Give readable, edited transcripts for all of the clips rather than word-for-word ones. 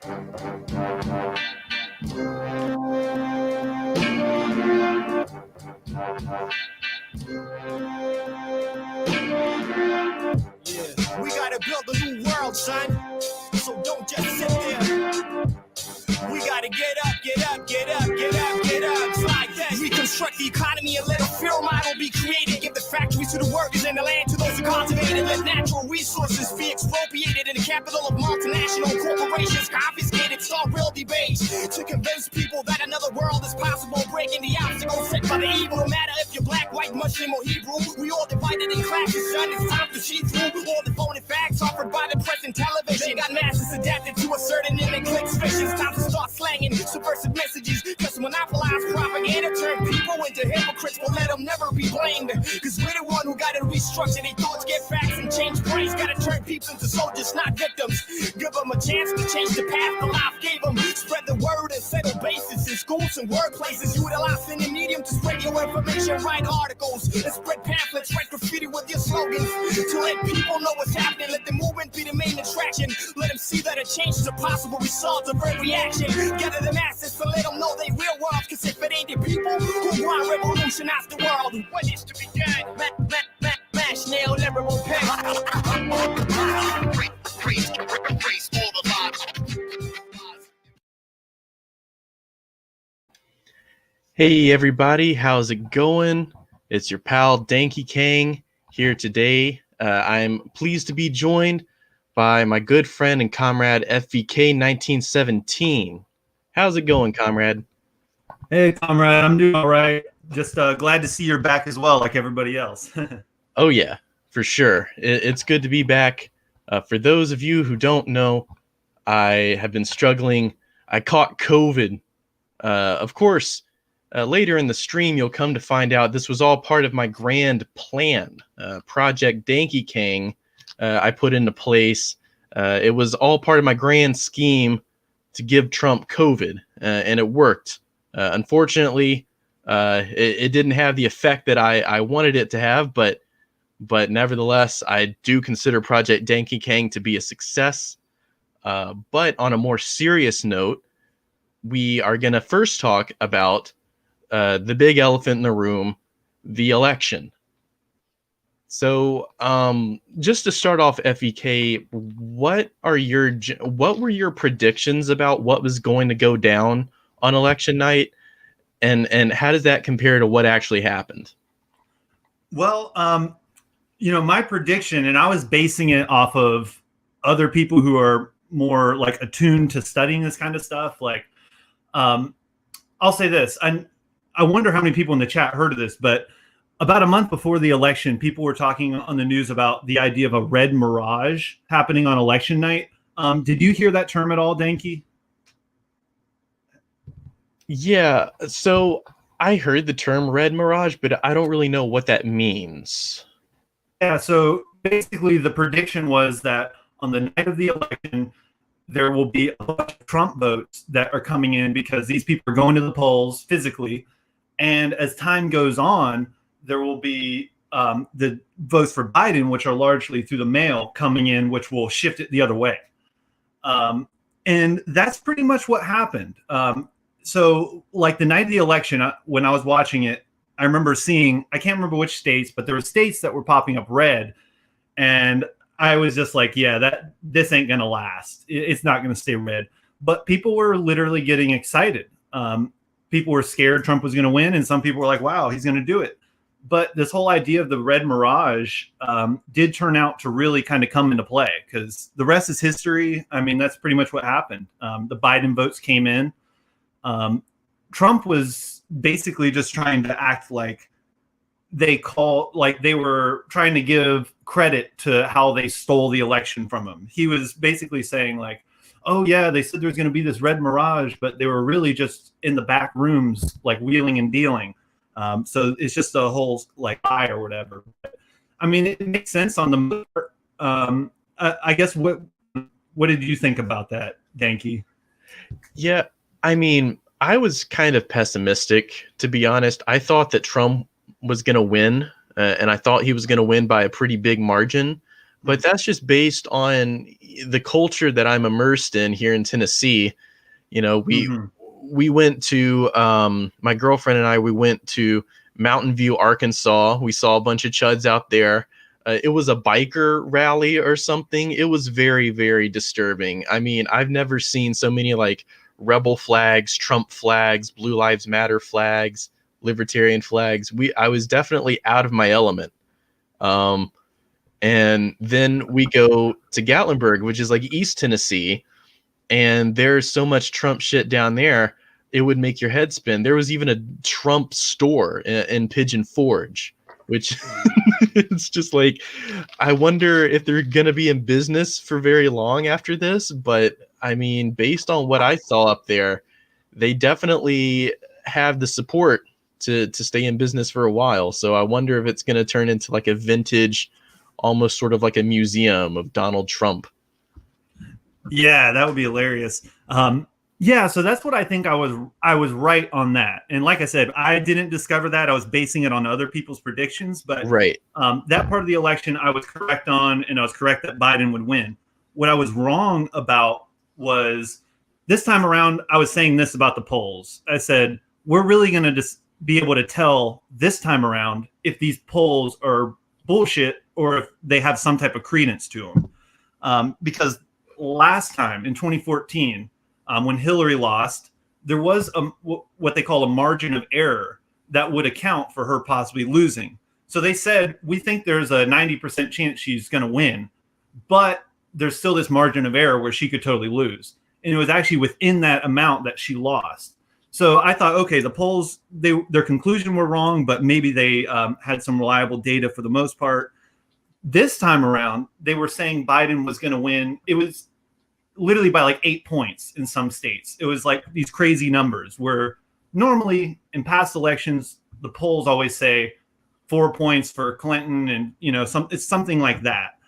We gotta build a new world, son. So don't just sit there. We gotta get up, get up, get up, get up, get up. It's like that. Reconstruct the economy and let a fear model be created. Give the factories to the workers and the land to those who cultivate it. Let natural resources be expropriated in the capital of multinational corporations confiscated. Start real debates to convince people that another world is possible. Breaking the obstacles set by the evil. No matter if you're black, white, Muslim, or Hebrew, we all divided in classes, son. It's time to see through all the phony facts offered by the press and television. They got masses adapted to a certain image. Clicks fiction. It's time to start slanging subversive messages. Just monopolize propaganda, turn people into hypocrites, but let them never be blamed. Cause we're the one who gotta restructure their thoughts, get facts, and change brains. Gotta turn people into soldiers, not victims. Give them a chance to change the path the life gave them. Spread the word and settle bases in schools and workplaces. Utilize any medium to spread your information. Write articles and spread pamphlets. Write graffiti with your slogans to let people know what's happening. Let the movement be the main attraction. Let them see that a change is a possible result of every action. Gather the masses to let them know they real world. Cause if it ain't the people who want to revolutionize the world, what is to be done? Mash nail never will pay. Hey everybody, how's it going? It's your pal Dankey Kang here today. I'm pleased to be joined by my good friend and comrade FVK 1917. How's it going, comrade? Hey, comrade, I'm doing all right. Just glad to see you're back as well, like everybody else. Oh yeah, for sure. It's good to be back. For those of you who don't know, I have been struggling. I caught COVID. Of course, later in the stream, you'll come to find out this was all part of my grand plan, Project Dankey Kang. I put into place. It was all part of my grand scheme to give Trump COVID, and it worked. Unfortunately, it didn't have the effect that I wanted it to have, but nevertheless, I do consider Project Dankey Kang to be a success. But on a more serious note, we are going to first talk about the big elephant in the room, the election. So, just to start off, FVK, what were your predictions about what was going to go down on election night, and how does that compare to what actually happened? Well, my prediction, and I was basing it off of other people who are more like attuned to studying this kind of stuff. Like, I'll say this, I wonder how many people in the chat heard of this, but about a month before the election, people were talking on the news about the idea of a red mirage happening on election night. Did you hear that term at all, Dankey? Yeah, so I heard the term red mirage, but I don't really know what that means. Yeah, so basically the prediction was that on the night of the election, there will be a bunch of Trump votes that are coming in because these people are going to the polls physically. And as time goes on, there will be the votes for Biden, which are largely through the mail, coming in, which will shift it the other way. And that's pretty much what happened. So like the night of the election, when I was watching it, I remember seeing, I can't remember which states, but there were states that were popping up red. And I was just like, yeah, this ain't going to last. It's not going to stay red. But people were literally getting excited. People were scared Trump was going to win. And some people were like, wow, he's going to do it. But this whole idea of the red mirage did turn out to really kind of come into play because the rest is history. I mean, that's pretty much what happened. The Biden votes came in. Trump was basically just trying to act like they were trying to give credit to how they stole the election from him. He was basically saying like, oh yeah, they said there's going to be this red mirage, but they were really just in the back rooms, like wheeling and dealing. So it's just a whole like lie or whatever. But, I mean, it makes sense on the. I guess what did you think about that, Dankey? Yeah, I mean, I was kind of pessimistic, to be honest. I thought that Trump was going to win, and I thought he was going to win by a pretty big margin. but that's just based on the culture that I'm immersed in here in Tennessee. You know, we went to my girlfriend and I, we went to Mountain View, Arkansas. We saw a bunch of chuds out there. It was a biker rally or something. It was very, very disturbing. I mean, I've never seen so many like rebel flags, Trump flags, Blue Lives Matter flags, libertarian flags. I was definitely out of my element. And then we go to Gatlinburg, which is like East Tennessee, and there's so much Trump shit down there, it would make your head spin. There was even a Trump store in Pigeon Forge, which it's just like, I wonder if they're going to be in business for very long after this. But I mean, based on what I saw up there, they definitely have the support to stay in business for a while. So I wonder if it's going to turn into like a vintage, almost sort of like a museum of Donald Trump. Yeah, that would be hilarious. Yeah, so that's what I think. I was right on that. And like I said, I didn't discover that. I was basing it on other people's predictions. But right. That part of the election I was correct on, and I was correct that Biden would win. What I was wrong about was this time around, I was saying this about the polls. I said, we're really going to just be able to tell this time around if these polls are bullshit or if they have some type of credence to them. Because last time in 2014, when Hillary lost, there was what they call a margin of error that would account for her possibly losing. So they said, we think there's a 90% chance she's going to win, but there's still this margin of error where she could totally lose. And it was actually within that amount that she lost. So I thought, okay, the polls, their conclusion were wrong, but maybe they had some reliable data for the most part. This time around, they were saying Biden was going to win. It was literally by like 8 points in some states. It was like these crazy numbers where normally in past elections, the polls always say 4 points for Clinton and, you know, it's something like that.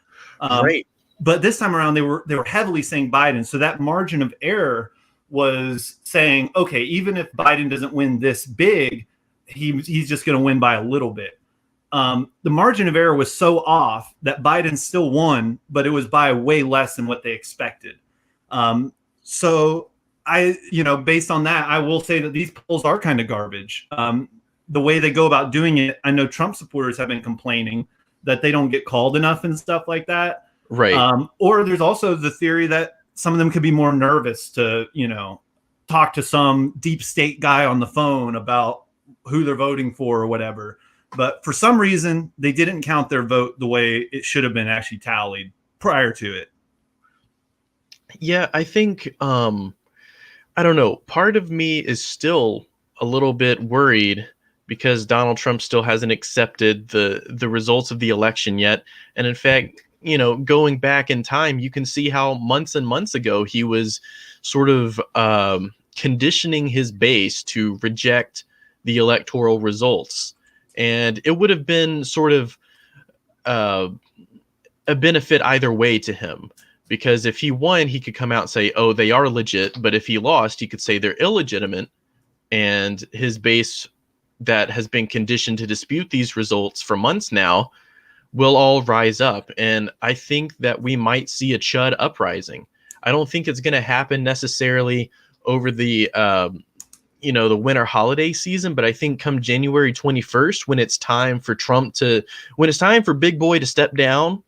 Right. But this time around, they were heavily saying Biden. So that margin of error was saying, okay, even if Biden doesn't win this big, he's just going to win by a little bit. The margin of error was so off that Biden still won, but it was by way less than what they expected. So based on that, I will say that these polls are kind of garbage. The way they go about doing it, I know Trump supporters have been complaining that they don't get called enough and stuff like that. Right. Or there's also the theory that some of them could be more nervous to, talk to some deep state guy on the phone about who they're voting for or whatever. But for some reason, they didn't count their vote the way it should have been actually tallied prior to it. Yeah, I think, I don't know, part of me is still a little bit worried because Donald Trump still hasn't accepted the results of the election yet. And in fact, going back in time, you can see how months and months ago he was sort of conditioning his base to reject the electoral results. And it would have been sort of a benefit either way to him. Because if he won, he could come out and say, oh, they are legit. But if he lost, he could say they're illegitimate. And his base that has been conditioned to dispute these results for months now will all rise up. And I think that we might see a Chud uprising. I don't think it's going to happen necessarily over the winter holiday season, but I think come January 21st, when it's time for Big Boy to step down,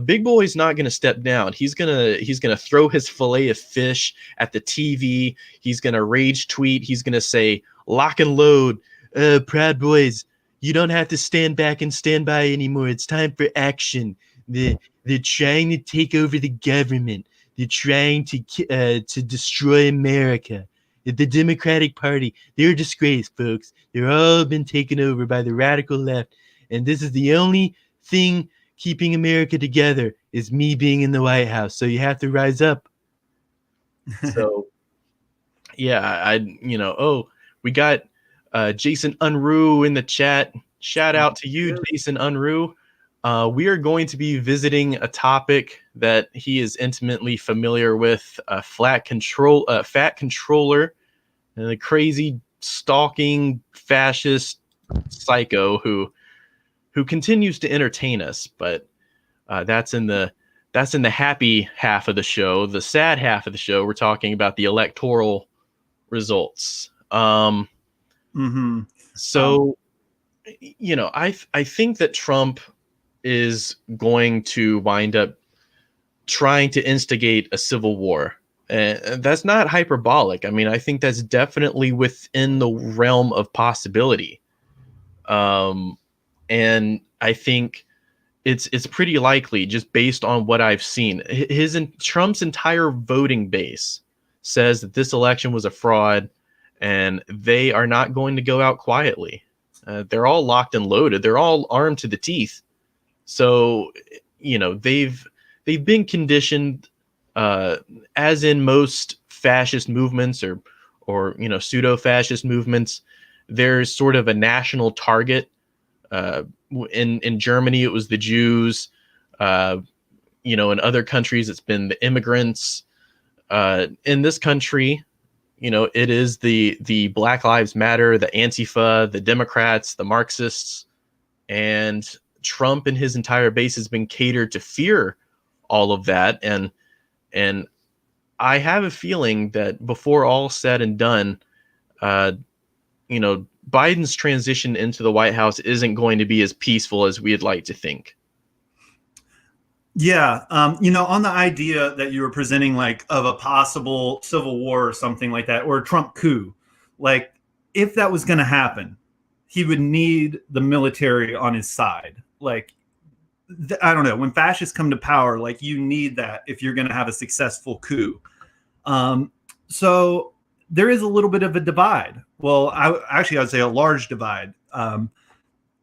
Big Boy's not going to step down. He's gonna throw his fillet of fish at the TV. He's gonna rage tweet. He's gonna say, "Lock and load, Proud Boys. You don't have to stand back and stand by anymore. It's time for action. They're trying to take over the government. They're trying to destroy America. The Democratic Party, they're a disgrace, folks. They're all been taken over by the radical left, and this is the only thing keeping America together is me being in the White House. So you have to rise up." So, yeah, we got Jason Unruh in the chat. Shout out to you, Jason Unruh. We are going to be visiting a topic that he is intimately familiar with, FatController, and the crazy stalking fascist psycho who continues to entertain us. But That's in the happy half of the show. The sad half of the show, we're talking about the electoral results. Mm-hmm. So, I think that Trump is going to wind up trying to instigate a civil war. And that's not hyperbolic. I mean, I think that's definitely within the realm of possibility. And I think it's pretty likely, just based on what I've seen. Trump's entire voting base says that this election was a fraud, and they are not going to go out quietly. They're all locked and loaded. They're all armed to the teeth. So, they've been conditioned, as in most fascist movements or pseudo-fascist movements. There's sort of a national target. In Germany, it was the Jews. In other countries, it's been the immigrants. In this country, it is the Black Lives Matter, the Antifa, the Democrats, the Marxists, and Trump and his entire base has been catered to fear all of that. And I have a feeling that before all said and done, Biden's transition into the White House isn't going to be as peaceful as we'd like to think. Yeah. On the idea that you were presenting, like, of a possible civil war or something like that, or a Trump coup, like, if that was going to happen, he would need the military on his side. Like, I don't know, when fascists come to power, like, you need that if you're going to have a successful coup. So there is a little bit of a divide. Well, I'd say a large divide.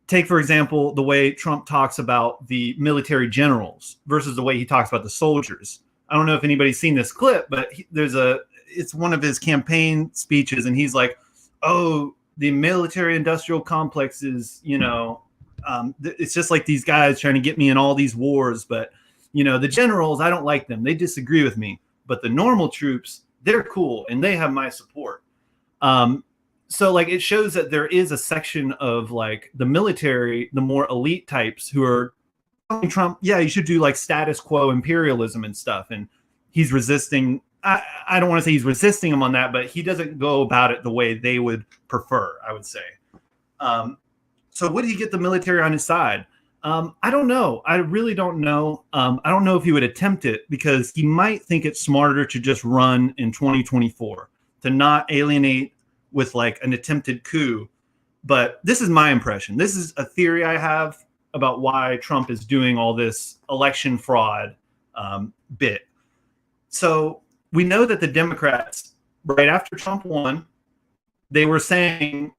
Take, for example, the way Trump talks about the military generals versus the way he talks about the soldiers. I don't know if anybody's seen this clip, but it's one of his campaign speeches, and he's like, "Oh, the military industrial complex is, it's just like these guys trying to get me in all these wars, but the generals, I don't like them. They disagree with me, but the normal troops, they're cool and they have my support." So, like, it shows that there is a section of, like, the military, the more elite types, who are telling Trump, yeah, you should do, like, status quo imperialism and stuff. And he's resisting. I don't want to say he's resisting him on that, but he doesn't go about it the way they would prefer, I would say. So would he get the military on his side? I don't know. I really don't know. I don't know if he would attempt it, because he might think it's smarter to just run in 2024, to not alienate with, like, an attempted coup. But this is my impression. This is a theory I have about why Trump is doing all this election fraud bit. So we know that the Democrats, right after Trump won, they were saying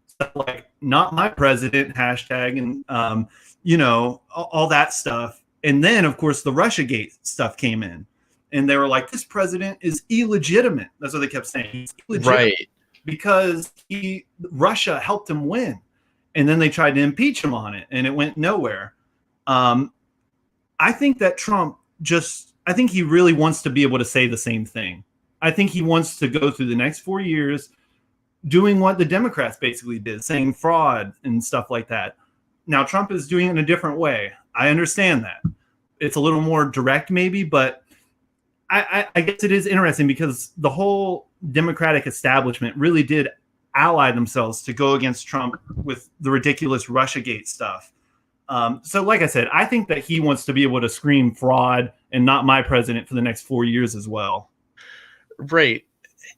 stuff like, "Not my president," hashtag, and all that stuff. And then, of course, the Russiagate stuff came in, and they were like, "This president is illegitimate." That's what they kept saying. He's illegitimate, right? Because Russia helped him win. And then they tried to impeach him on it, and it went nowhere. I think that Trump I think he really wants to be able to say the same thing. I think he wants to go through the next 4 years doing what the Democrats basically did, saying fraud and stuff like that. Now, Trump is doing it in a different way. I understand that. It's a little more direct maybe, but I guess it is interesting, because the whole Democratic establishment really did ally themselves to go against Trump with the ridiculous Russiagate stuff. So like I said, I think that he wants to be able to scream fraud and "not my president" for the next 4 years as well. Right.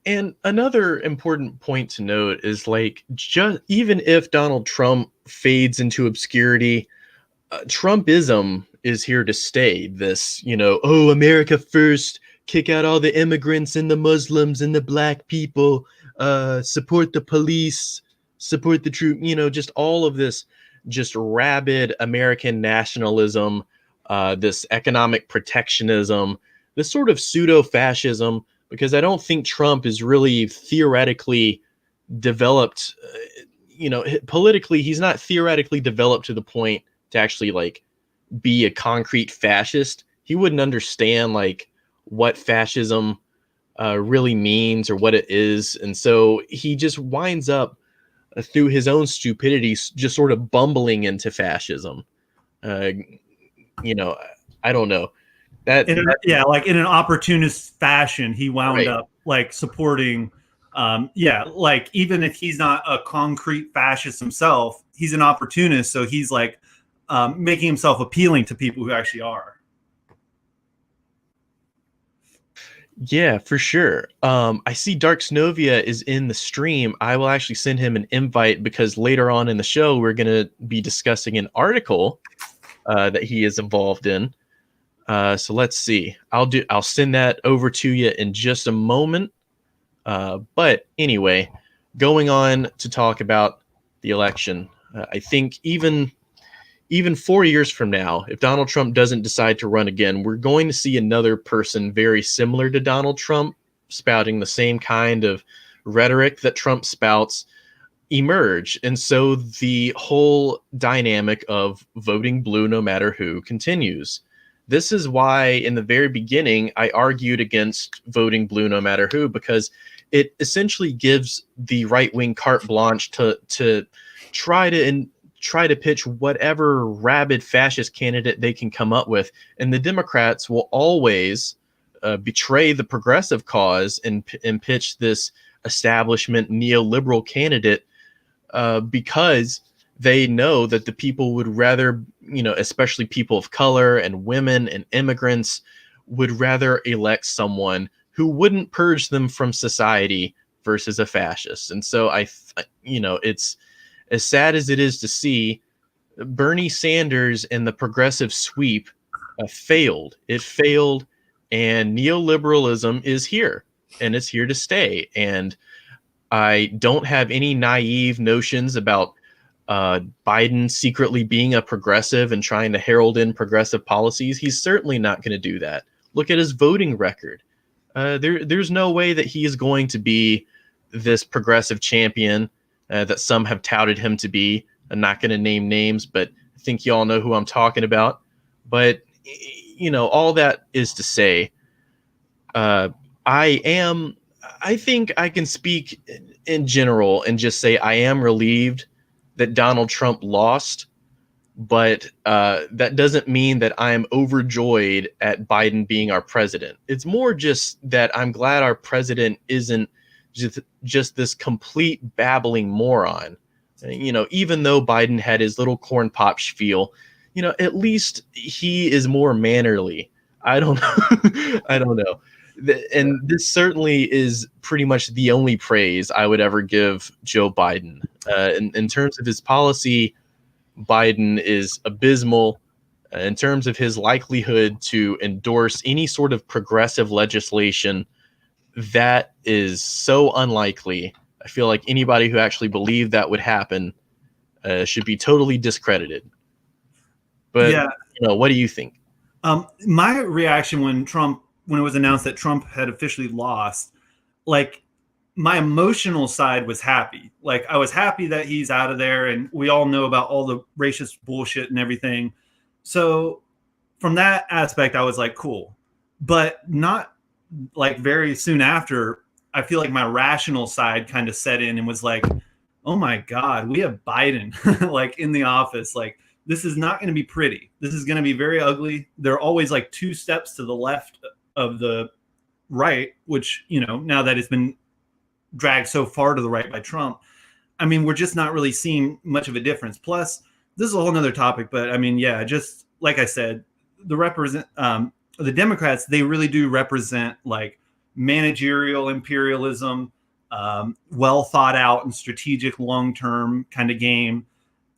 And another important point to note is, like, just even if Donald Trump fades into obscurity, Trumpism is here to stay. This, "Oh, America first, kick out all the immigrants and the Muslims and the black people, support the police, support the troop," just all of this just rabid American nationalism, this economic protectionism, this sort of pseudo-fascism, because I don't think Trump is really theoretically developed, politically, he's not theoretically developed to the point to actually, like, be a concrete fascist. He wouldn't understand, like, what fascism really means or what it is. And so he just winds up, through his own stupidity, just sort of bumbling into fascism. I don't know. That like in an opportunist fashion, he wound right. up like supporting. Like even if he's not a concrete fascist himself, he's an opportunist. So he's like making himself appealing to people who actually are. Yeah, for sure. I see Dark Snovia is in the stream. I will actually send him an invite because later on in the show we're going to be discussing an article that he is involved in. So let's see. I'll send that over to you in just a moment. But anyway, going on to talk about the election, I think even 4 years from now, if Donald Trump doesn't decide to run again, we're going to see another person very similar to Donald Trump spouting the same kind of rhetoric that Trump spouts emerge. And so the whole dynamic of voting blue no matter who continues. This is why in the very beginning I argued against voting blue no matter who, because it essentially gives the right wing carte blanche to try to pitch whatever rabid fascist candidate they can come up with, and the Democrats will always betray the progressive cause and pitch this establishment neoliberal candidate because they know that the people would rather, especially people of color and women and immigrants, would rather elect someone who wouldn't purge them from society versus a fascist. And so it's as sad as it is to see, Bernie Sanders and the progressive sweep failed. It failed, and neoliberalism is here, and it's here to stay. And I don't have any naive notions about Biden secretly being a progressive and trying to herald in progressive policies. He's certainly not going to do that. Look at his voting record. There's no way that he is going to be this progressive champion that some have touted him to be. I'm not going to name names, but I think you all know who I'm talking about. But, all that is to say, I think I can speak in general and just say I am relieved that Donald Trump lost, but that doesn't mean that I am overjoyed at Biden being our president. It's more just that I'm glad our president isn't just this complete babbling moron. Even though Biden had his little corn pop spiel, at least he is more mannerly. I don't know. I don't know. And this certainly is pretty much the only praise I would ever give Joe Biden. In terms of his policy, Biden is abysmal. In terms of his likelihood to endorse any sort of progressive legislation, that is so unlikely. I feel like anybody who actually believed that would happen should be totally discredited. But, yeah. What do you think? My reaction when it was announced that Trump had officially lost, like my emotional side was happy. Like I was happy that he's out of there, and we all know about all the racist bullshit and everything. So from that aspect, I was like, cool. But not like very soon after, I feel like my rational side kind of set in and was like, oh my God, we have Biden like in the office. Like this is not going to be pretty. This is going to be very ugly. They're always like 2 steps to the left of the right, which, now that it's been dragged so far to the right by Trump, I mean, we're just not really seeing much of a difference. Plus, this is a whole nother topic, but I mean, yeah, just like I said, the Democrats, they really do represent like managerial imperialism, well thought out and strategic long-term kind of game.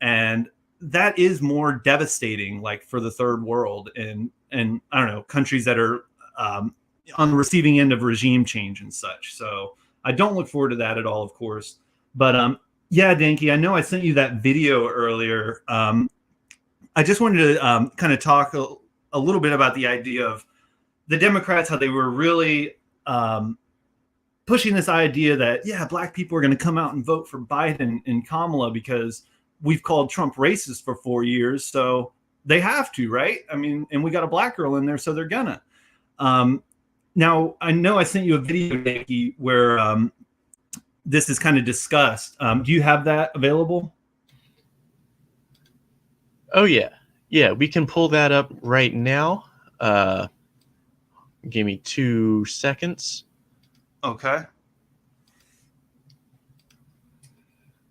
And that is more devastating, like for the third world and I don't know, countries that are on the receiving end of regime change and such. So I don't look forward to that at all, of course. But yeah, Dankey, I know I sent you that video earlier. I just wanted to kind of talk a little bit about the idea of the Democrats, how they were really pushing this idea that, yeah, black people are going to come out and vote for Biden and Kamala because we've called Trump racist for 4 years. So they have to, right? I mean, and we got a black girl in there, so they're gonna. Now, I know I sent you a video, Dankey, where this is kind of discussed. Do you have that available? Oh, yeah. Yeah, we can pull that up right now. Give me 2 seconds. Okay.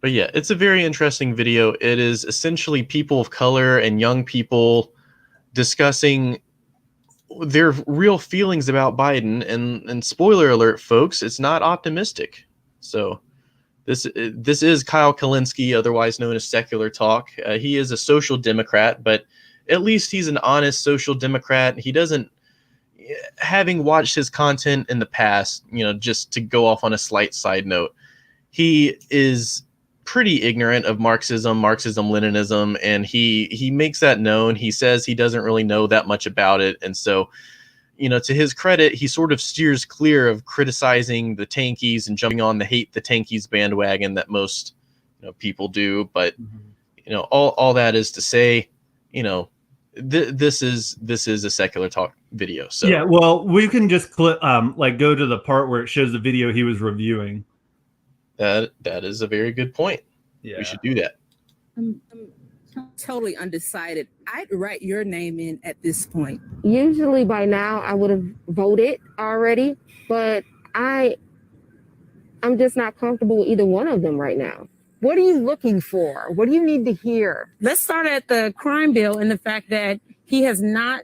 But yeah, it's a very interesting video. It is essentially people of color and young people discussing their real feelings about Biden. And spoiler alert, folks, it's not optimistic. So this is Kyle Kalinske, otherwise known as Secular Talk. He is a social democrat, but at least he's an honest social democrat. He doesn't, having watched his content in the past, just to go off on a slight side note, he is pretty ignorant of Marxism-Leninism, and he makes that known. He says he doesn't really know that much about it, and so, to his credit, he sort of steers clear of criticizing the tankies and jumping on the hate the tankies bandwagon that most people do. But all that is to say, this is a Secular Talk video. So yeah, well, we can just clip go to the part where it shows the video he was reviewing. That is a very good point. Yeah, we should do that. I'm totally undecided. I'd write your name in at this point. Usually by now I would have voted already, but I'm just not comfortable with either one of them right now. What are you looking for? What do you need to hear? Let's start at the crime bill and the fact that he has not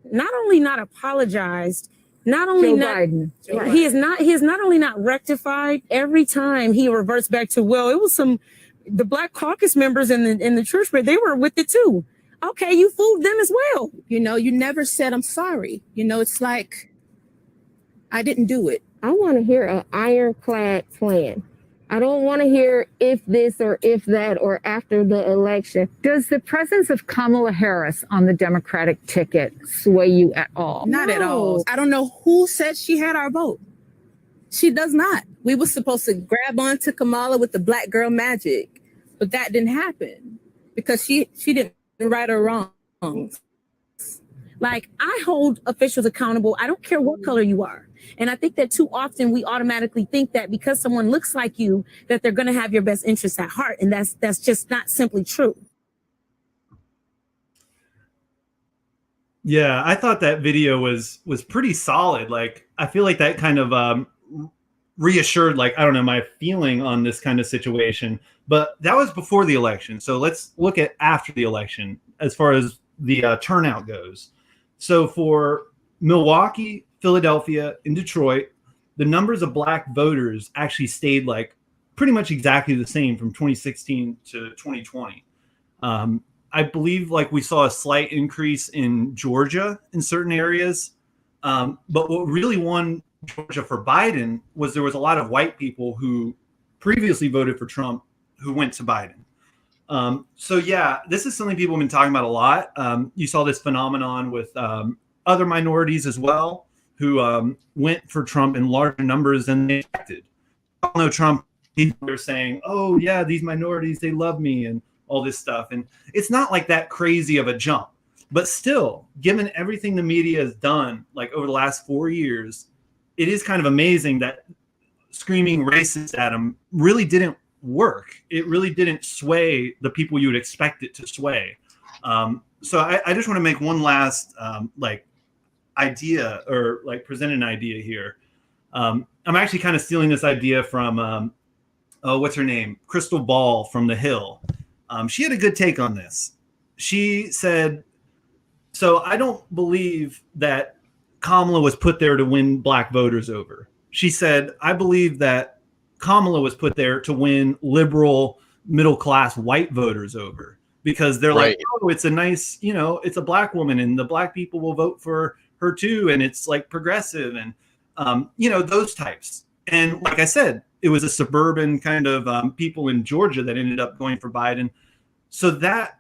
only not apologized, not only Joe not Biden. he is not only not rectified. Every time he reverts back to, well, it was the Black Caucus members in the church, but they were with it too. Okay, you fooled them as well. You never said I'm sorry. It's like I didn't do it. I want to hear an ironclad plan. I don't want to hear if this or if that or after the election. Does the presence of Kamala Harris on the Democratic ticket sway you at all? Not at all. I don't know who said she had our vote. She does not. We were supposed to grab onto Kamala with the black girl magic, but that didn't happen because she didn't right or wrong. Like, I hold officials accountable. I don't care what color you are. And I think that too often we automatically think that because someone looks like you, that they're going to have your best interests at heart. And that's just not simply true. Yeah, I thought that video was pretty solid. Like, I feel like that kind of reassured, like, I don't know, my feeling on this kind of situation. But that was before the election. So let's look at after the election as far as the turnout goes. So for Milwaukee, Philadelphia, and Detroit, the numbers of black voters actually stayed like pretty much exactly the same from 2016 to 2020. I believe like we saw a slight increase in Georgia in certain areas. But what really won Georgia for Biden was there was a lot of white people who previously voted for Trump who went to Biden. So yeah, this is something people have been talking about a lot. You saw this phenomenon with other minorities as well who went for Trump in larger numbers than they expected. I know Trump, they're saying, oh yeah, these minorities, they love me and all this stuff. And it's not like that crazy of a jump, but still, given everything the media has done, like over the last 4 years, it is kind of amazing that screaming racist at him really didn't work. It really didn't sway the people you would expect it to sway. So I just want to make one last idea or like present an idea here. I'm actually kind of stealing this idea from what's her name? Crystal Ball from The Hill. She had a good take on this. She said, so I don't believe that Kamala was put there to win black voters over. She said, I believe that Kamala was put there to win liberal, middle-class white voters over because they're right. Like, oh, it's a nice, it's a black woman and the black people will vote for her too. And it's like progressive and, those types. And like I said, it was a suburban kind of people in Georgia that ended up going for Biden. So that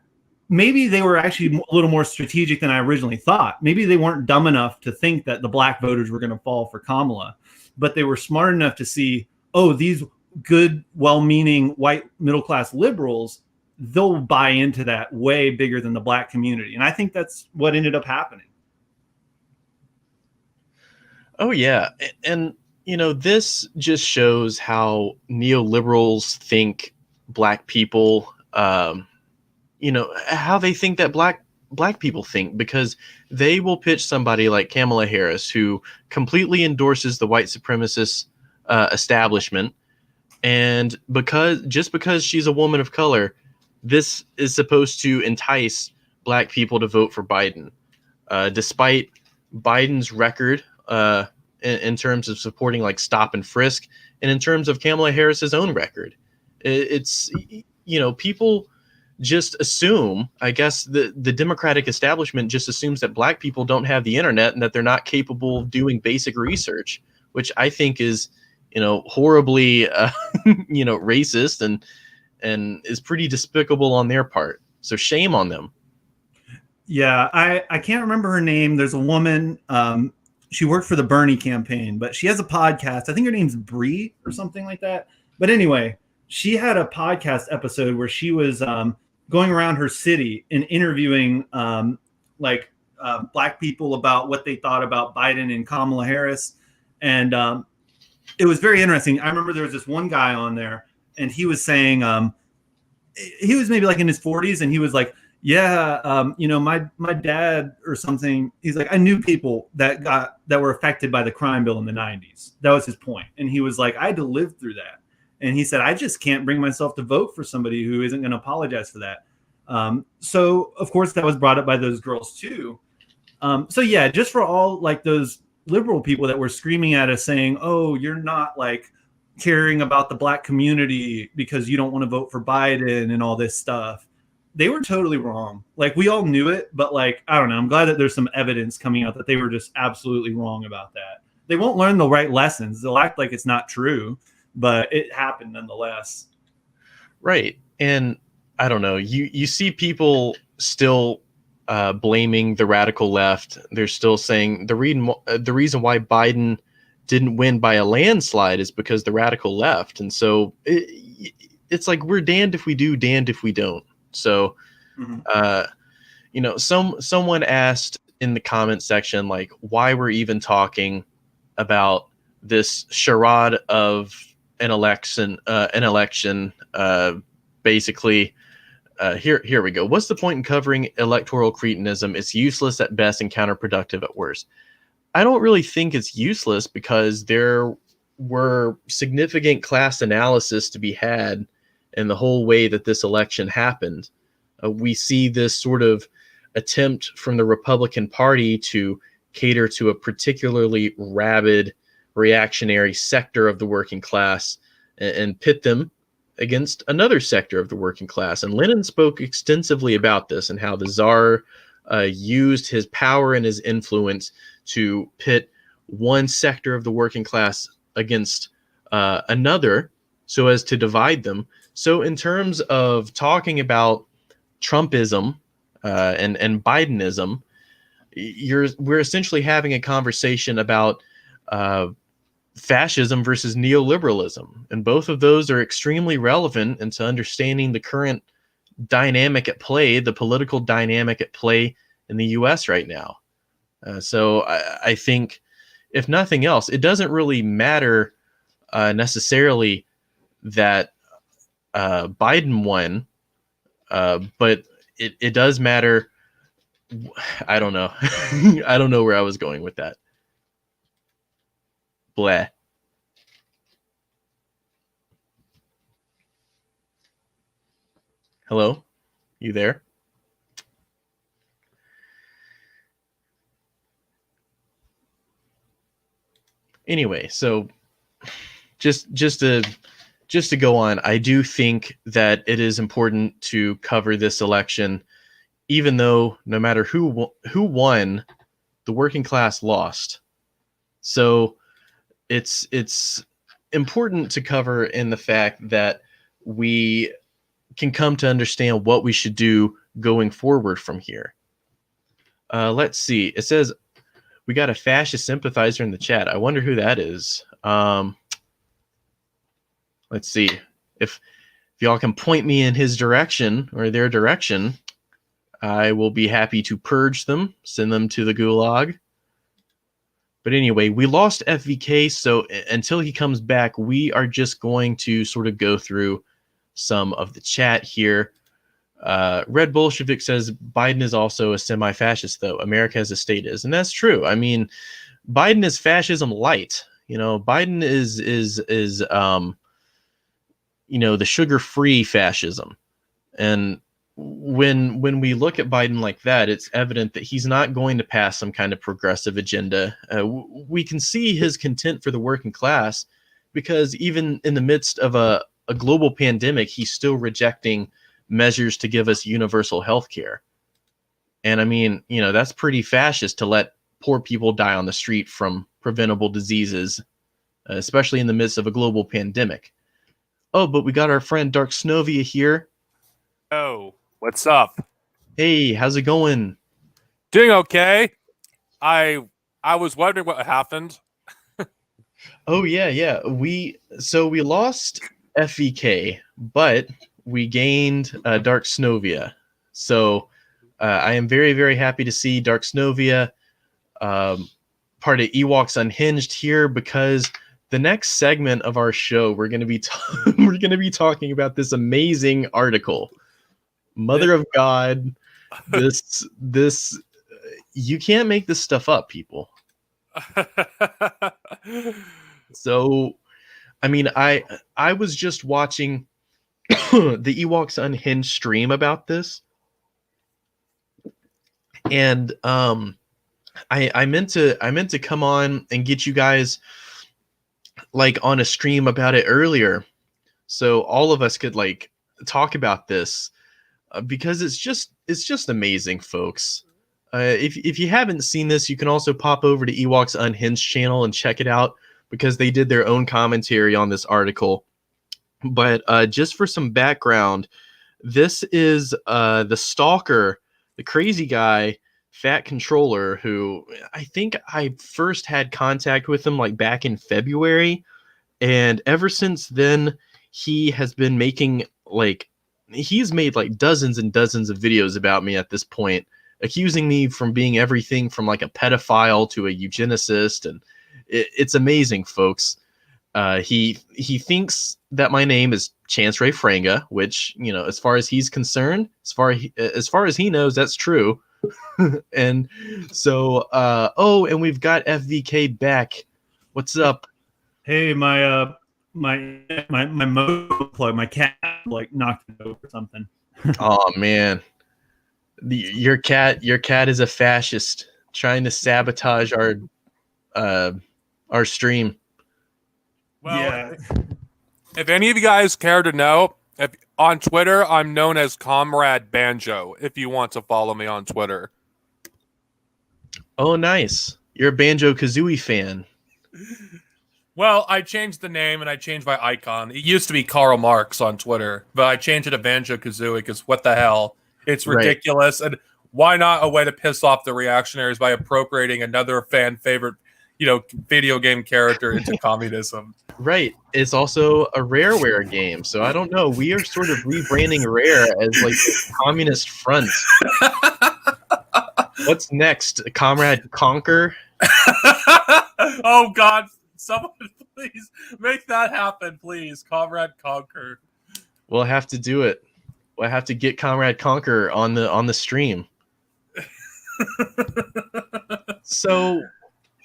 maybe they were actually a little more strategic than I originally thought. Maybe they weren't dumb enough to think that the black voters were going to fall for Kamala, but they were smart enough to see, oh, these good, well-meaning white middle-class liberals, they'll buy into that way bigger than the black community. And I think that's what ended up happening. Oh, yeah. And, this just shows how neoliberals think black people, how they think that black black people think, because they will pitch somebody like Kamala Harris, who completely endorses the white supremacist establishment, and because she's a woman of color, this is supposed to entice black people to vote for Biden, despite Biden's record in terms of supporting like stop and frisk, and in terms of Kamala Harris's own record. It's, people just assume, I guess the Democratic establishment just assumes that black people don't have the internet and that they're not capable of doing basic research, which I think is, horribly, racist and is pretty despicable on their part. So shame on them. Yeah, I can't remember her name. There's a woman. She worked for the Bernie campaign, but she has a podcast. I think her name's Bree or something like that. But anyway, she had a podcast episode where she was going around her city and interviewing black people about what they thought about Biden and Kamala Harris. And it was very interesting. I remember there was this one guy on there, and he was saying he was maybe like in his 40s, and he was like, yeah, my dad or something, he's like, I knew people that were affected by the crime bill in the 90s. That was his point. And he was like, I had to live through that. And he said, I just can't bring myself to vote for somebody who isn't going to apologize for that. So of course that was brought up by those girls too. So yeah, just for all like those liberal people that were screaming at us saying, oh, you're not like caring about the black community because you don't want to vote for Biden and all this stuff. They were totally wrong. Like, we all knew it, but like, I don't know. I'm glad that there's some evidence coming out that they were just absolutely wrong about that. They won't learn the right lessons. They'll act like it's not true, but it happened nonetheless. Right. And I don't know, you see people still blaming the radical left. They're still saying the reason why Biden didn't win by a landslide is because the radical left. And so it's like, we're damned if we do, damned if we don't. So, someone asked in the comment section, like, why we're even talking about this charade of an election. Basically, here we go. What's the point in covering electoral cretinism? It's useless at best and counterproductive at worst. I don't really think it's useless, because there were significant class analysis to be had in the whole way that this election happened. We see this sort of attempt from the Republican Party to cater to a particularly rabid reactionary sector of the working class and pit them against another sector of the working class. And Lenin spoke extensively about this and how the Tsar used his power and his influence to pit one sector of the working class against another so as to divide them. So in terms of talking about Trumpism and Bidenism, we're essentially having a conversation about fascism versus neoliberalism. And both of those are extremely relevant into understanding the current dynamic at play, the political dynamic at play in the US right now. So I think, if nothing else, it doesn't really matter necessarily that Biden won, but it does matter. I don't know. I don't know where I was going with that. Blah. Hello? You there? Anyway, so just to go on, I do think that it is important to cover this election, even though no matter who won, the working class lost. So it's important to cover in the fact that we can come to understand what we should do going forward from here. Let's see. It says we got a fascist sympathizer in the chat. I wonder who that is. Let's see if y'all can point me in his direction or their direction. I will be happy to purge them, send them to the gulag. But anyway, we lost FVK, so until he comes back, we are just going to sort of go through some of the chat here. Red Bolshevik says Biden is also a semi-fascist, though. America as a state is, and that's true. I mean, Biden is fascism light. Biden is the sugar-free fascism. And when we look at Biden like that, it's evident that he's not going to pass some kind of progressive agenda. We can see his contempt for the working class, because even in the midst of a global pandemic, he's still rejecting measures to give us universal health care. And I mean, that's pretty fascist, to let poor people die on the street from preventable diseases, especially in the midst of a global pandemic. Oh, but we got our friend Dark Snovia here. Oh, what's up? Hey, how's it going? Doing okay. I was wondering what happened. Oh yeah. We lost FVK, but we gained Dark Snovia. So I am very, very happy to see Dark Snovia part of Ewoks Unhinged here, because the next segment of our show, we're going to be talking about this amazing article. Mother of God, this you can't make this stuff up, people. So, I mean, I was just watching the Ewoks Unhinged stream about this, and I meant to come on and get you guys like on a stream about it earlier, so all of us could like talk about this, because it's just amazing, folks. If you haven't seen this, you can also pop over to Ewoks Unhinged channel and check it out, because they did their own commentary on this article. But just for some background, this is the stalker, the crazy guy, FatController, who I think I first had contact with him like back in February. And ever since then, he has been making he's made like dozens and dozens of videos about me at this point, accusing me from being everything from like a pedophile to a eugenicist. And it's amazing, folks. He thinks that my name is Chance Ray Franga, which, as far as he's concerned, as far as he knows, that's true. And so, and we've got FVK back. What's up? Hey, my motor plug, my cat knocked it over or something. Oh man, your cat is a fascist trying to sabotage our stream. Well, yeah. If any of you guys care to know, if on Twitter, I'm known as Comrade Banjo, if you want to follow me on Twitter. Oh, nice. You're a Banjo-Kazooie fan. Well, I changed the name and I changed my icon. It used to be Karl Marx on Twitter, but I changed it to Banjo-Kazooie because what the hell? It's ridiculous. Right. And why not a way to piss off the reactionaries by appropriating another fan favorite, video game character into communism? Right. It's also a Rareware game, so I don't know. We are sort of rebranding Rare as like a communist front. What's next? Comrade Conquer? Oh God! Someone please make that happen, please. Comrade Conquer. We'll have to do it. We'll have to get Comrade Conquer on the stream. So,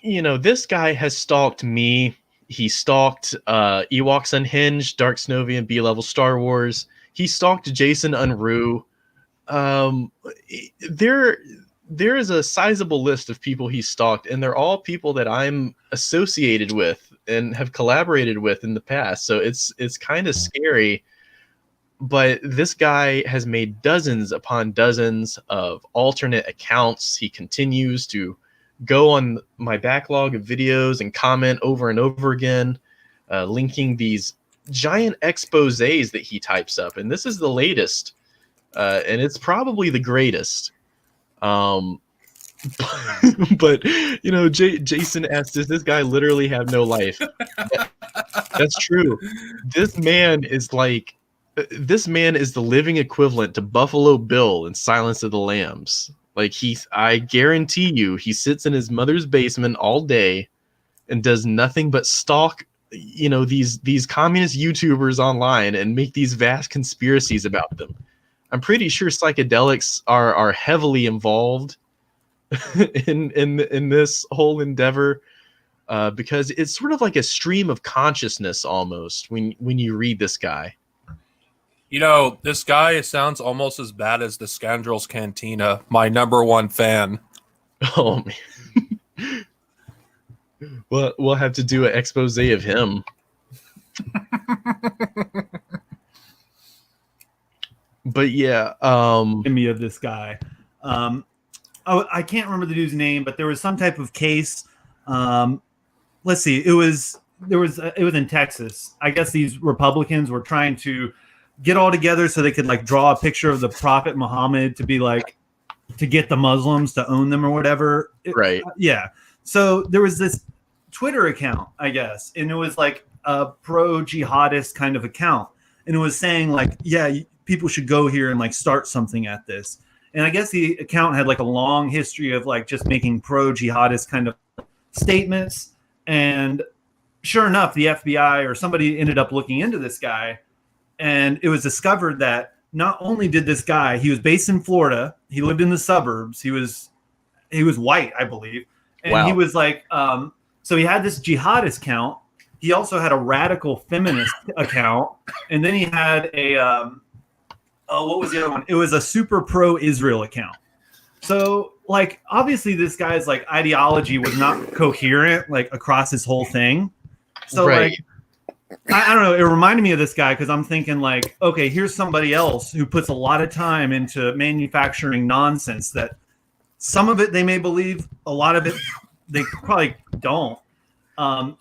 this guy has stalked me. He stalked Ewoks Unhinged, Dark Snovian, B-Level Star Wars. He stalked Jason Unruh. There is a sizable list of people he stalked, and they're all people that I'm associated with and have collaborated with in the past. So it's kind of scary. But this guy has made dozens upon dozens of alternate accounts. He continues to go on my backlog of videos and comment over and over again, linking these giant exposés that he types up. And this is the latest, and it's probably the greatest. But Jason asked, does this guy literally have no life? That's true. This man is the living equivalent to Buffalo Bill in Silence of the Lambs. I guarantee you, he sits in his mother's basement all day and does nothing but stalk, these communist YouTubers online and make these vast conspiracies about them. I'm pretty sure psychedelics are heavily involved in this whole endeavor, because it's sort of like a stream of consciousness almost when you read this guy. You know, this guy sounds almost as bad as the Scoundrels Cantina, my #1 fan. Oh man. Well, we'll have to do an expose of him. But yeah, me of this guy. I can't remember the dude's name, but there was some type of case. Let's see, it was in Texas. I guess these Republicans were trying to get all together so they could like draw a picture of the Prophet Muhammad to be like to get the Muslims to own them or whatever. Right. Yeah. So there was this Twitter account, I guess, and it was like a pro jihadist kind of account, and it was saying like, yeah, people should go here and like start something at this. And I guess the account had like a long history of like just making pro jihadist kind of statements. And sure enough, the FBI or somebody ended up looking into this guy, and it was discovered that not only did this guy, he was based in Florida, he lived in the suburbs, he was white, I believe, and wow. He was like, so he had this jihadist account. He also had a radical feminist account, and then he had a what was the other one? It was a super pro-Israel account. So, like, obviously this guy's, like, ideology was not coherent, like, across his whole thing. So, right. like, I don't know. It reminded me of this guy because I'm thinking, like, okay, here's somebody else who puts a lot of time into manufacturing nonsense that some of it they may believe, a lot of it they probably don't.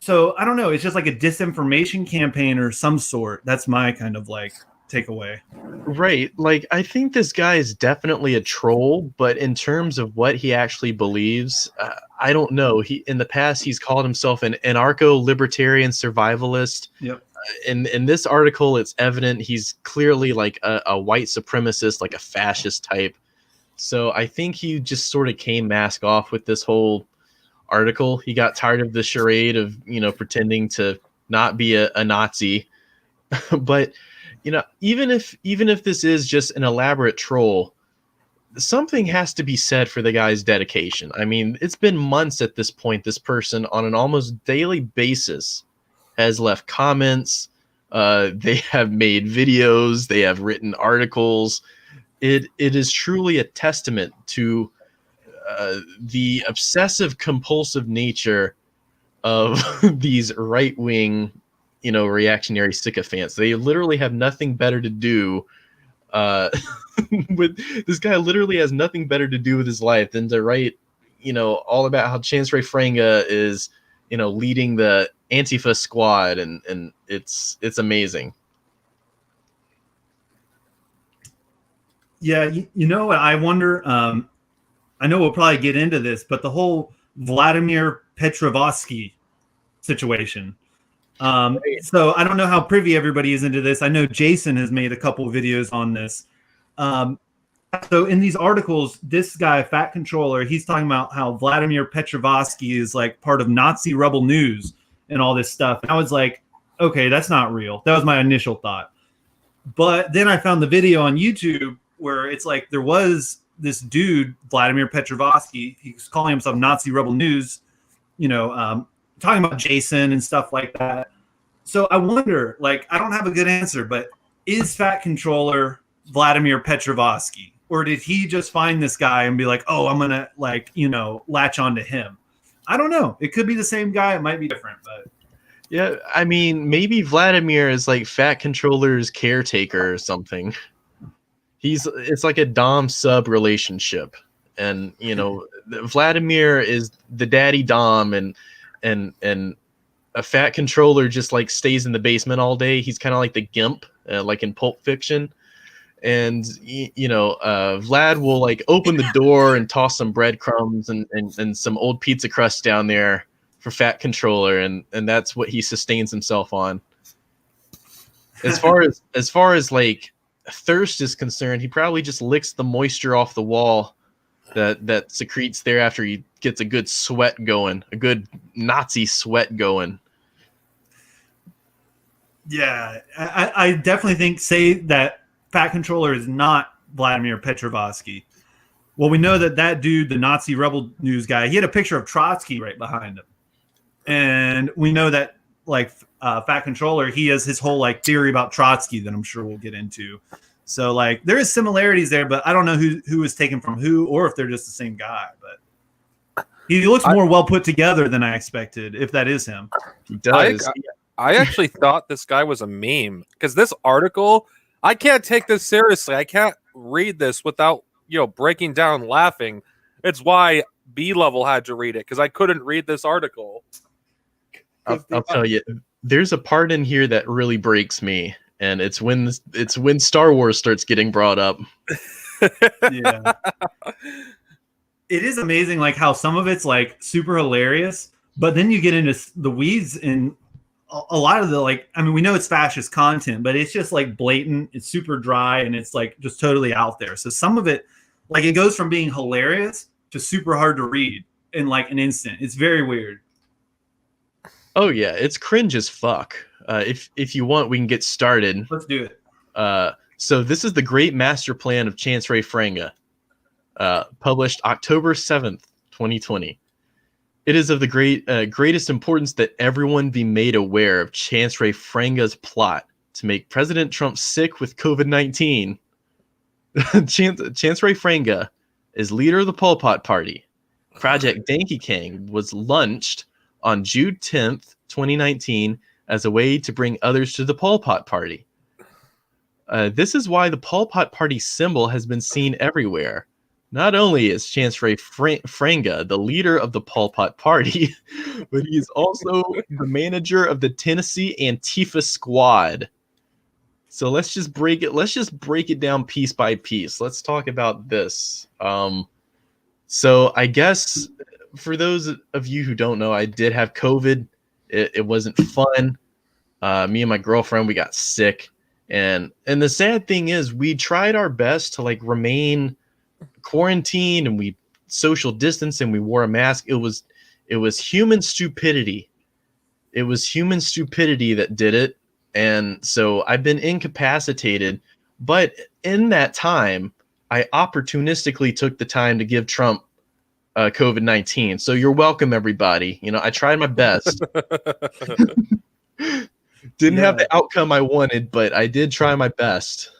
So, I don't know. It's just like a disinformation campaign or some sort. That's my kind of, like, takeaway. Right. Like, I think this guy is definitely a troll, but in terms of what he actually believes, I don't know. In the past, he's called himself an anarcho-libertarian survivalist. Yep. In this article, it's evident he's clearly like a white supremacist, like a fascist type. So I think he just sort of came mask off with this whole article. He got tired of the charade of, pretending to not be a Nazi. But even if this is just an elaborate troll, something has to be said for the guy's dedication. I mean, it's been months at this point. This person on an almost daily basis has left comments. They have made videos. They have written articles. It is truly a testament to the obsessive compulsive nature of these right-wing reactionary sycophants. They literally have nothing better to do with this guy. Literally has nothing better to do with his life than to write all about how Chance Ray Franga is leading the Antifa squad, and it's amazing. Yeah, what I wonder, I know we'll probably get into this, but the whole Vladimir Petrovsky situation. So I don't know how privy everybody is into this. I know Jason has made a couple of videos on this. So in these articles, this guy, FatController, he's talking about how Vladimir Petrovsky is like part of Nazi rebel news and all this stuff. And I was like, okay, that's not real. That was my initial thought. But then I found the video on YouTube where it's like there was this dude, Vladimir Petrovsky, he's calling himself Nazi rebel news, talking about Jason and stuff like that. So I wonder, like, I don't have a good answer, but is FatController Vladimir Petrovsky? Or did he just find this guy and be like, oh, I'm going to, latch onto him? I don't know. It could be the same guy. It might be different, but. Yeah, I mean, maybe Vladimir is like FatController's caretaker or something. It's like a Dom sub relationship. And, Vladimir is the daddy Dom, and a FatController just like stays in the basement all day. He's kind of like the Gimp, like in Pulp Fiction. And Vlad will like open the door and toss some breadcrumbs and some old pizza crust down there for FatController, and that's what he sustains himself on. As far as like thirst is concerned, he probably just licks the moisture off the wall that secretes there after he gets a good sweat going, a good Nazi sweat going. Yeah, I definitely think say that FatController is not Vladimir Petrovatsky. Well, we know that dude, the Nazi rebel news guy, he had a picture of Trotsky right behind him. And we know that, like, FatController, he has his whole, like, theory about Trotsky that I'm sure we'll get into. So, like, there is similarities there, but I don't know who is taken from who or if they're just the same guy. But he looks more well put together than I expected, if that is him. He does. I actually thought this guy was a meme because this article, I can't take this seriously. I can't read this without, breaking down laughing. It's why B-level had to read it because I couldn't read this article. I'll tell you, there's a part in here that really breaks me, and it's when Star Wars starts getting brought up. Yeah. It is amazing, like, how some of it's, like, super hilarious, but then you get into the weeds and a lot of the, like, I mean, we know it's fascist content, but it's just, like, blatant, it's super dry, and it's, like, just totally out there. So some of it, like, it goes from being hilarious to super hard to read in, like, an instant. It's very weird. Oh yeah, it's cringe as fuck. If you want, we can get started. Let's do it. So this is the Great Master Plan of Chance Ray Franga, published October 7th, 2020. It is of the greatest importance that everyone be made aware of Chance Ray Franga's plot to make President Trump sick with COVID-19. Chance Ray Franga is leader of the Pol Pot Party. Project Dankey was launched on June 10th, 2019, as a way to bring others to the Pol Pot Party. This is why the Pol Pot Party symbol has been seen everywhere. Not only is Chance Ray Franga the leader of the Pol Pot Party, but he is also the manager of the Tennessee Antifa Squad. So let's just break it down piece by piece. Let's talk about this. So I guess for those of you who don't know, I did have COVID. It wasn't fun. Me and my girlfriend, we got sick. And the sad thing is we tried our best to, like, remain quarantined, and we social distance, and we wore a mask. It was human stupidity. It was human stupidity that did it. And so I've been incapacitated, but in that time, I opportunistically took the time to give Trump COVID-19. So you're welcome, everybody. I tried my best. Didn't have the outcome I wanted, but I did try my best.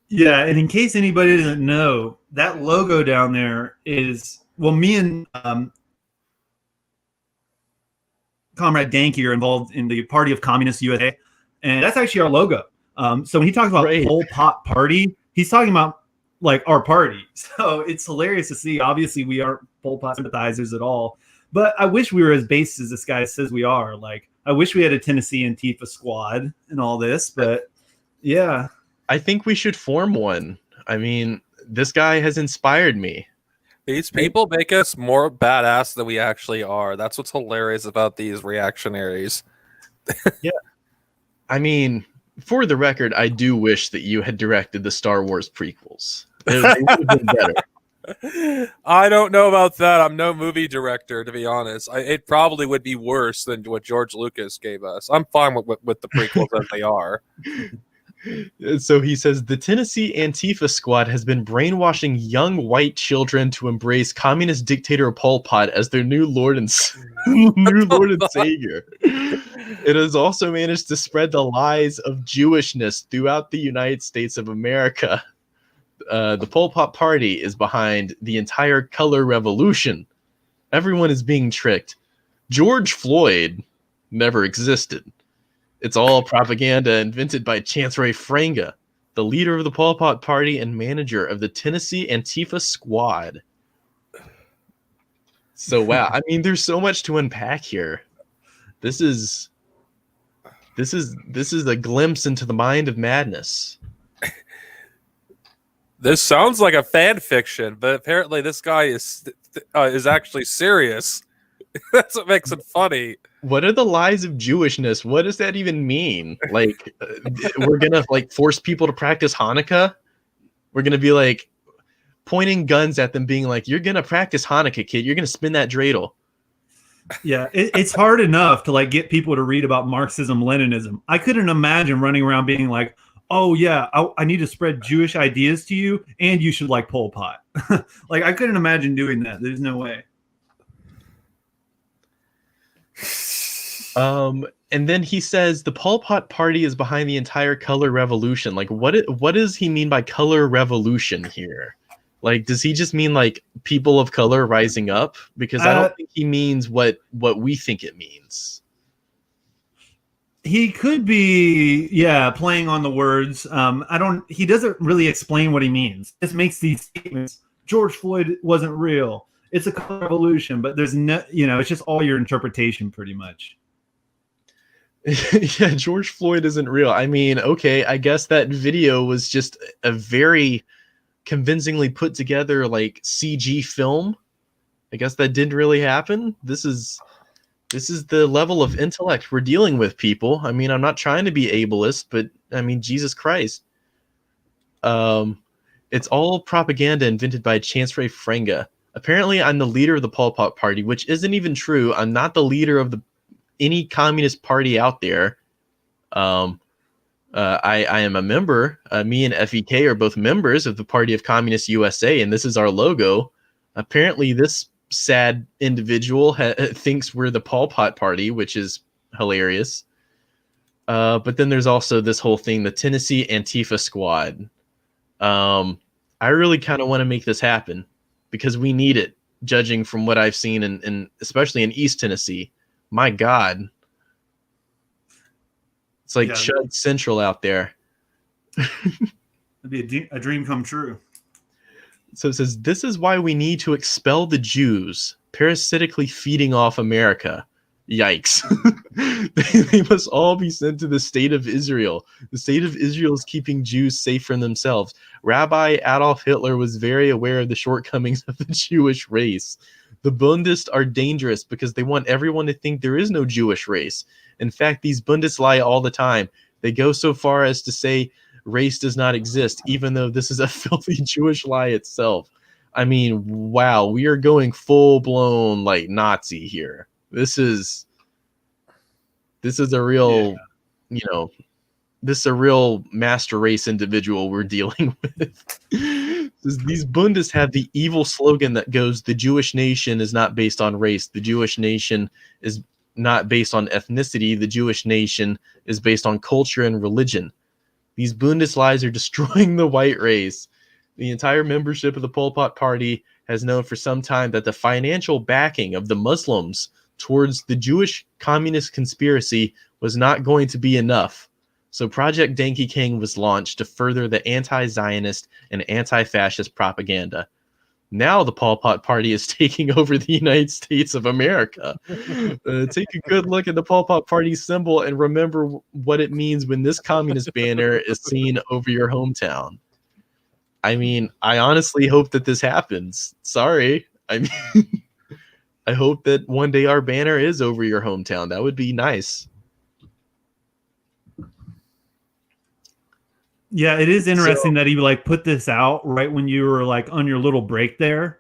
Yeah, and in case anybody doesn't know, that logo down there is, well, me and Comrade Dankey are involved in the Party of Communist USA, and that's actually our logo. So when he talks about Pol Pot Party, he's talking about, like, our party. So it's hilarious to see. Obviously, we aren't Pol Pot sympathizers at all, but I wish we were as based as this guy says we are. Like, I wish we had a Tennessee Antifa squad and all this, but yeah. I think we should form one. I mean, this guy has inspired me. These people make us more badass than we actually are. That's what's hilarious about these reactionaries. Yeah. I mean, for the record, I do wish that you had directed the Star Wars prequels. It would have been better. I don't know about that. I'm no movie director, to be honest. It probably would be worse than what George Lucas gave us. I'm fine with the prequels as they are. So he says, the Tennessee Antifa Squad has been brainwashing young white children to embrace communist dictator Pol Pot as their new Lord and Savior. It has also managed to spread the lies of Jewishness throughout the United States of America. The Pol Pot Party is behind the entire color revolution. Everyone is being tricked. George Floyd never existed. It's all propaganda invented by Chance Ray Franga, the leader of the Pol Pot Party and manager of the Tennessee Antifa Squad. So, wow. I mean, there's so much to unpack here. This is a glimpse into the mind of madness. This sounds like a fan fiction, but apparently this guy is actually serious. That's what makes it funny. What are the lies of Jewishness? What does that even mean? Like, we're gonna, like, force people to practice Hanukkah? We're gonna be, like, pointing guns at them, being like, "You're gonna practice Hanukkah, kid. You're gonna spin that dreidel." Yeah, it's hard enough to, like, get people to read about Marxism, Leninism. I couldn't imagine running around being like, oh yeah, I need to spread Jewish ideas to you, and you should like Pol Pot. Like, I couldn't imagine doing that. There's no way. And then he says the Pol Pot party is behind the entire color revolution. Like, what does he mean by color revolution here? Like, does he just mean like people of color rising up? Because I don't think he means what we think it means. He could be, yeah, playing on the words. He doesn't really explain what he means. He just makes these statements. George Floyd wasn't real. It's a color revolution, but there's no, it's just all your interpretation pretty much. Yeah, George Floyd isn't real. I mean, okay, I guess that video was just a very convincingly put together like CG film. I guess that didn't really happen. This is the level of intellect we're dealing with, people. I mean, I'm not trying to be ableist, but I mean, Jesus Christ. It's all propaganda invented by Chancellor Frenga. Apparently, I'm the leader of the Pol Pot party, which isn't even true. I'm not the leader of any communist party out there. I am a member. Me and FVK are both members of the Party of Communist USA, and this is our logo. Apparently, this sad individual thinks we're the Pol Pot party, which is hilarious. But then there's also this whole thing, the Tennessee Antifa Squad. I really kind of want to make this happen because we need it, judging from what I've seen, in especially in East Tennessee. My God. It's like Chud Central out there. It'd be a dream come true. So it says, this is why we need to expel the Jews, parasitically feeding off America. Yikes. They must all be sent to the state of Israel. The state of Israel is keeping Jews safe from themselves. Rabbi Adolf Hitler was very aware of the shortcomings of the Jewish race. The Bundists are dangerous because they want everyone to think there is no Jewish race. In fact, these Bundists lie all the time. They go so far as to say race does not exist, even though this is a filthy Jewish lie itself. I mean, wow, we are going full-blown like Nazi here. This is a real, this is a real master race individual we're dealing with. These Bundists have the evil slogan that goes, the Jewish nation is not based on race. The Jewish nation is not based on ethnicity. The Jewish nation is based on culture and religion. These Bundist lies are destroying the white race. The entire membership of the Pol Pot party has known for some time that the financial backing of the Muslims towards the Jewish communist conspiracy was not going to be enough. So Project Dankey King was launched to further the anti-Zionist and anti-fascist propaganda. Now the Pol Pot party is taking over the United States of America. Take a good look at the Pol Pot party symbol and remember what it means when this communist banner is seen over your hometown. I mean, I honestly hope that this happens. Sorry. I mean, I hope that one day our banner is over your hometown. That would be nice. Yeah, it is interesting that he put this out right when you were on your little break there.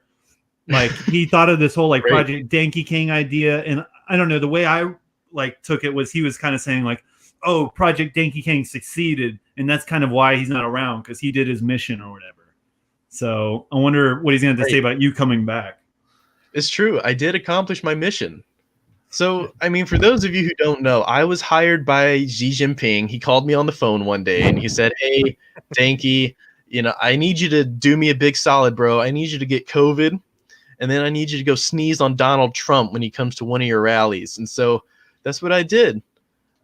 Like he thought of this whole Project Dankey King idea, and I don't know, the way I took it was he was kind of saying oh, Project Dankey King succeeded, and that's kind of why he's not around because he did his mission or whatever. So I wonder what he's going to say about you coming back. It's true. I did accomplish my mission. So, I mean, for those of you who don't know, I was hired by Xi Jinping. He called me on the phone one day and he said, hey, Dankey, I need you to do me a big solid, bro. I need you to get COVID, and then I need you to go sneeze on Donald Trump when he comes to one of your rallies. And so that's what I did.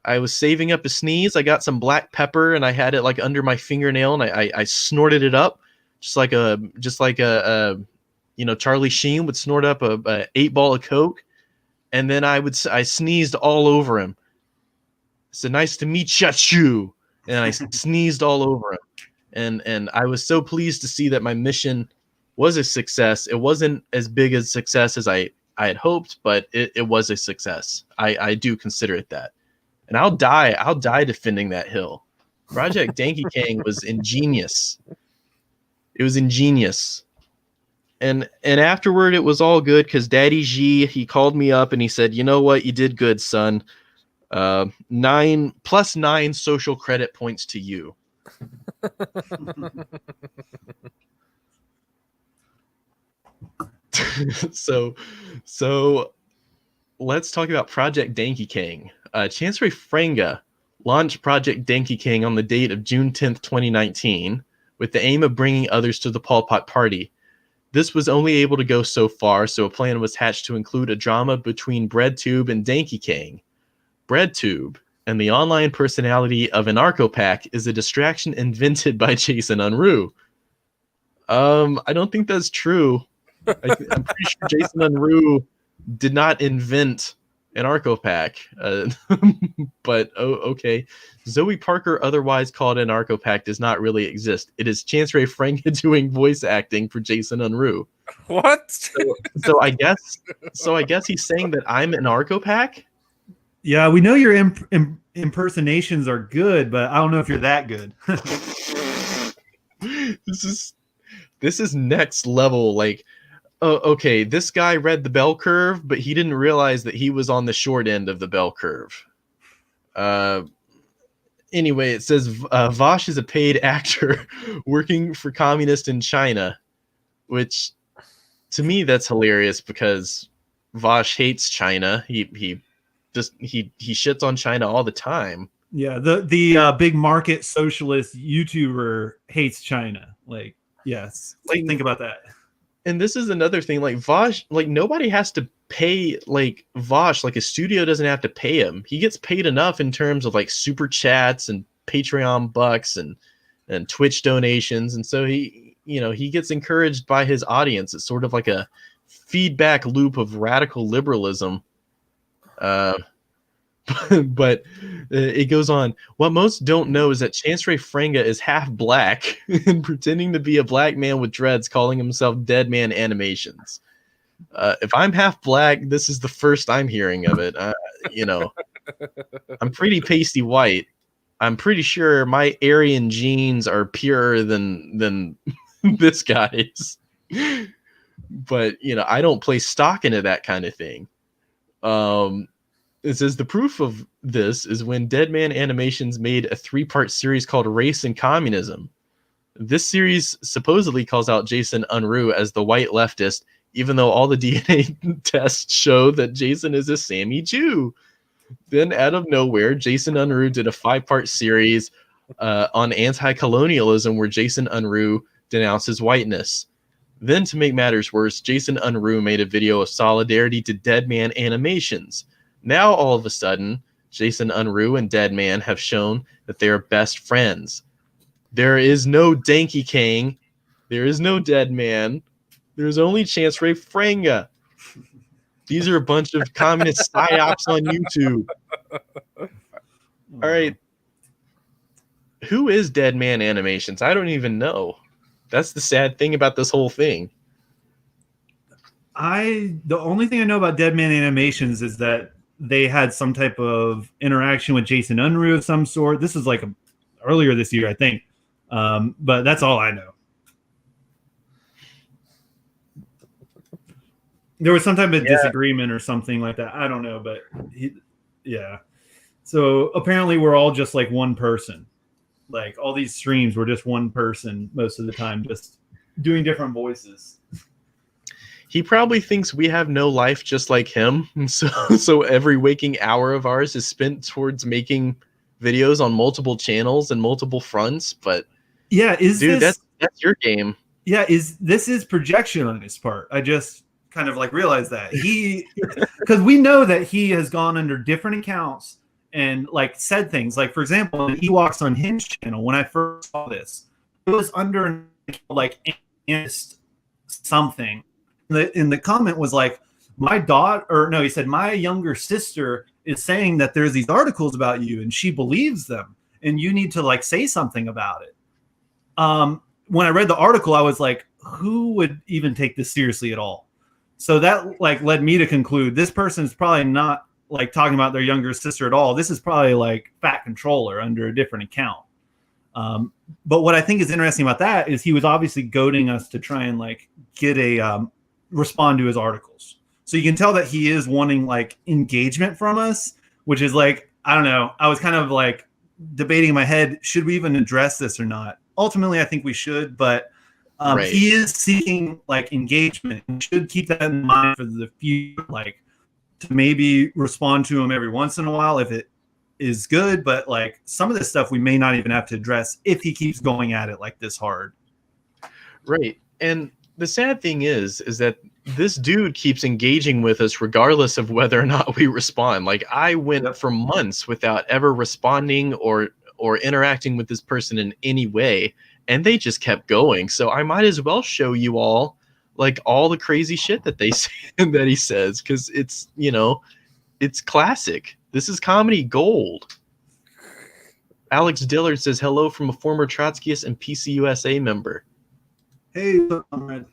I was saving up a sneeze. I got some black pepper and I had it under my fingernail, and I snorted it up just like a Charlie Sheen would snort up a 8-ball of Coke. And then I sneezed all over him. I said, nice to meet you. And I sneezed all over him. And I was so pleased to see that my mission was a success. It wasn't as big a success as I had hoped, but it was a success. I do consider it that. And I'll die defending that hill. Project Dankey King was ingenious. It was ingenious. And afterward, it was all good because Daddy G, he called me up and he said, you know what? You did good, son. 9 + 9 social credit points to you. So let's talk about Project Dankey King. Chancery Franga launched Project Dankey King on the date of June 10th, 2019, with the aim of bringing others to the Pol Pot party. This was only able to go so far, so a plan was hatched to include a drama between BreadTube and Dankey King. BreadTube and the online personality of Anarcho-Pack is a distraction invented by Jason Unruh. I don't think that's true. I'm pretty sure Jason Unruh did not invent Anarcho-Pack. But okay. Zoe Parker, otherwise called Anarcho-Pack, does not really exist. It is Chance Ray Franca doing voice acting for Jason Unruh. What? So I guess he's saying that I'm Anarcho-Pack? Yeah, we know your impersonations are good, but I don't know if you're that good. This is next level. Like, oh, okay, this guy read the bell curve, but he didn't realize that he was on the short end of the bell curve. Anyway, it says Vosh is a paid actor working for communists in China, which to me that's hilarious because Vosh hates China. He shits on China all the time. Yeah, the big market socialist YouTuber hates China. Like, yes, like, think about that. And this is another thing, like Vosh, like nobody has to pay like Vosh, like a studio doesn't have to pay him. He gets paid enough in terms of like super chats and Patreon bucks and Twitch donations. And so he gets encouraged by his audience. It's sort of like a feedback loop of radical liberalism. But it goes on. What most don't know is that Chance Ray Franga is half black and pretending to be a black man with dreads, calling himself Dead Man Animations. If I'm half black, this is the first I'm hearing of it. I'm pretty pasty white. I'm pretty sure my Aryan genes are purer than this guy's. But I don't place stock into that kind of thing. It says the proof of this is when Dead Man Animations made a 3-part series called Race and Communism. This series supposedly calls out Jason Unruh as the white leftist, even though all the DNA tests show that Jason is a Sami Jew. Then out of nowhere, Jason Unruh did a 5-part series on anti-colonialism where Jason Unruh denounces whiteness. Then to make matters worse, Jason Unruh made a video of solidarity to Dead Man Animations. Now, all of a sudden, Jason Unruh and Dead Man have shown that they are best friends. There is no Dankey King. There is no Dead Man. There's only Chance Ray Franga. These are a bunch of communist psyops on YouTube. All right. Who is Dead Man Animations? I don't even know. That's the sad thing about this whole thing. The only thing I know about Dead Man Animations is that they had some type of interaction with Jason Unruh of some sort. This was like earlier this year, I think. But that's all I know. There was some type of disagreement or something like that. I don't know, but yeah. So apparently we're all just like one person. Like all these streams were just one person most of the time, just doing different voices. He probably thinks we have no life just like him. So every waking hour of ours is spent towards making videos on multiple channels and multiple fronts. But yeah, that's your game. Yeah, this is projection on his part. I just kind of like realized that because we know that he has gone under different accounts and like said things like, for example, he walks on Hinge channel. When I first saw this, it was under like something. In the comment was like, he said, my younger sister is saying that there's these articles about you and she believes them and you need to like say something about it. When I read the article, I was like, who would even take this seriously at all? So that like led me to conclude this person is probably not like talking about their younger sister at all. This is probably like FatController under a different account. But what I think is interesting about that is he was obviously goading us to try and like get a respond to his articles. So you can tell that he is wanting like engagement from us, which is like, I don't know. I was kind of like debating in my head, should we even address this or not? Ultimately, I think we should, but Right. he is seeking like engagement, and should keep that in mind for the future, like to maybe respond to him every once in a while if it is good, but like some of this stuff we may not even have to address if he keeps going at it like this hard. Right. And the sad thing is that this dude keeps engaging with us regardless of whether or not we respond. Like I went for months without ever responding or interacting with this person in any way, and they just kept going. So I might as well show you all like all the crazy shit that they say that he says, because it's, you know, it's classic. This is comedy gold. Alex Dillard says hello from a former Trotskyist and PCUSA member. Hey, Comrade.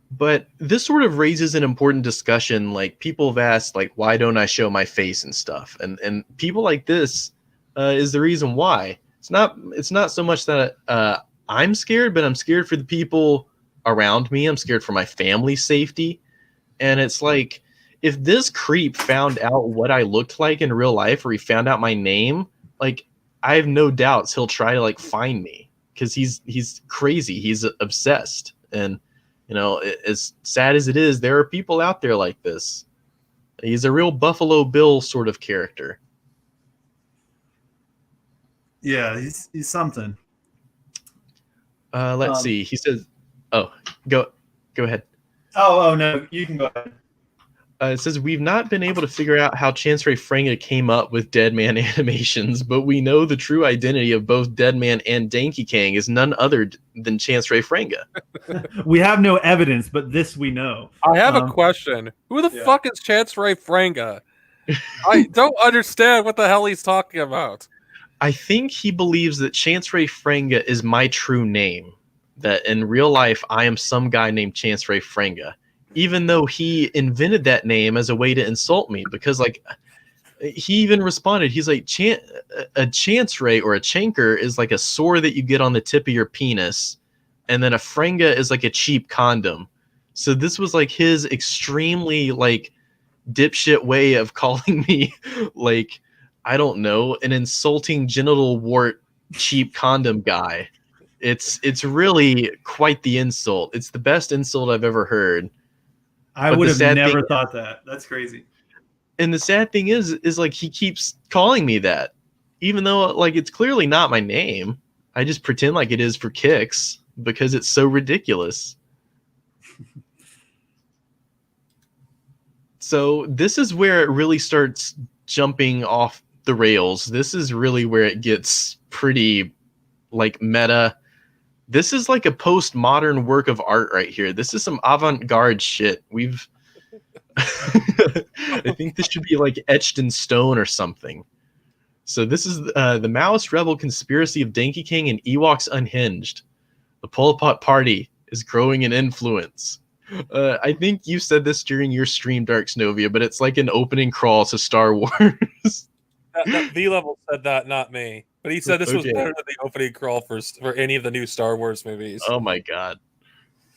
But this sort of raises an important discussion. Like people have asked, like, why don't I show my face and stuff? And people like this is the reason why. It's not so much that I'm scared, but I'm scared for the people around me. I'm scared for my family's safety. And it's like, if this creep found out what I looked like in real life, or he found out my name, like I have no doubts he'll try to like find me, because he's crazy. He's obsessed. And you know, as sad as it is, there are people out there like this. He's a real Buffalo Bill sort of character. Yeah, he's something. Let's see. He says, "Oh, go ahead." Oh no, you can go ahead. It says, we've not been able to figure out how Chance Ray Franga came up with Deadman animations, but we know the true identity of both Deadman and Dankey Kang is none other than Chance Ray Franga. We have no evidence, but this we know. I have a question. Who the fuck is Chance Ray Franga? I don't understand what the hell he's talking about. I think he believes that Chance Ray Franga is my true name, that in real life I am some guy named Chance Ray Franga. Even though he invented that name as a way to insult me, because like he even responded, he's like, a chance ray or a chanker is like a sore that you get on the tip of your penis, and then a franga is like a cheap condom. So this was like his extremely like dipshit way of calling me like, I don't know, an insulting genital wart cheap condom guy. It's really quite the insult. It's the best insult I've ever heard. I would have never thought that. That's crazy. And the sad thing is like he keeps calling me that, even though like it's clearly not my name. I just pretend like it is for kicks because it's so ridiculous. So this is where it really starts jumping off the rails. This is really where it gets pretty like meta. This is like a postmodern work of art right here. This is some avant-garde shit. I think this should be like etched in stone or something. So this is the Maoist rebel conspiracy of Dankey Kang and Ewoks Unhinged. The Pol Pot party is growing in influence. I think you said this during your stream, Dark Snovia, but it's like an opening crawl to Star Wars. V-Level said that, not me. But he said this was better than the opening crawl for any of the new Star Wars movies. Oh my god.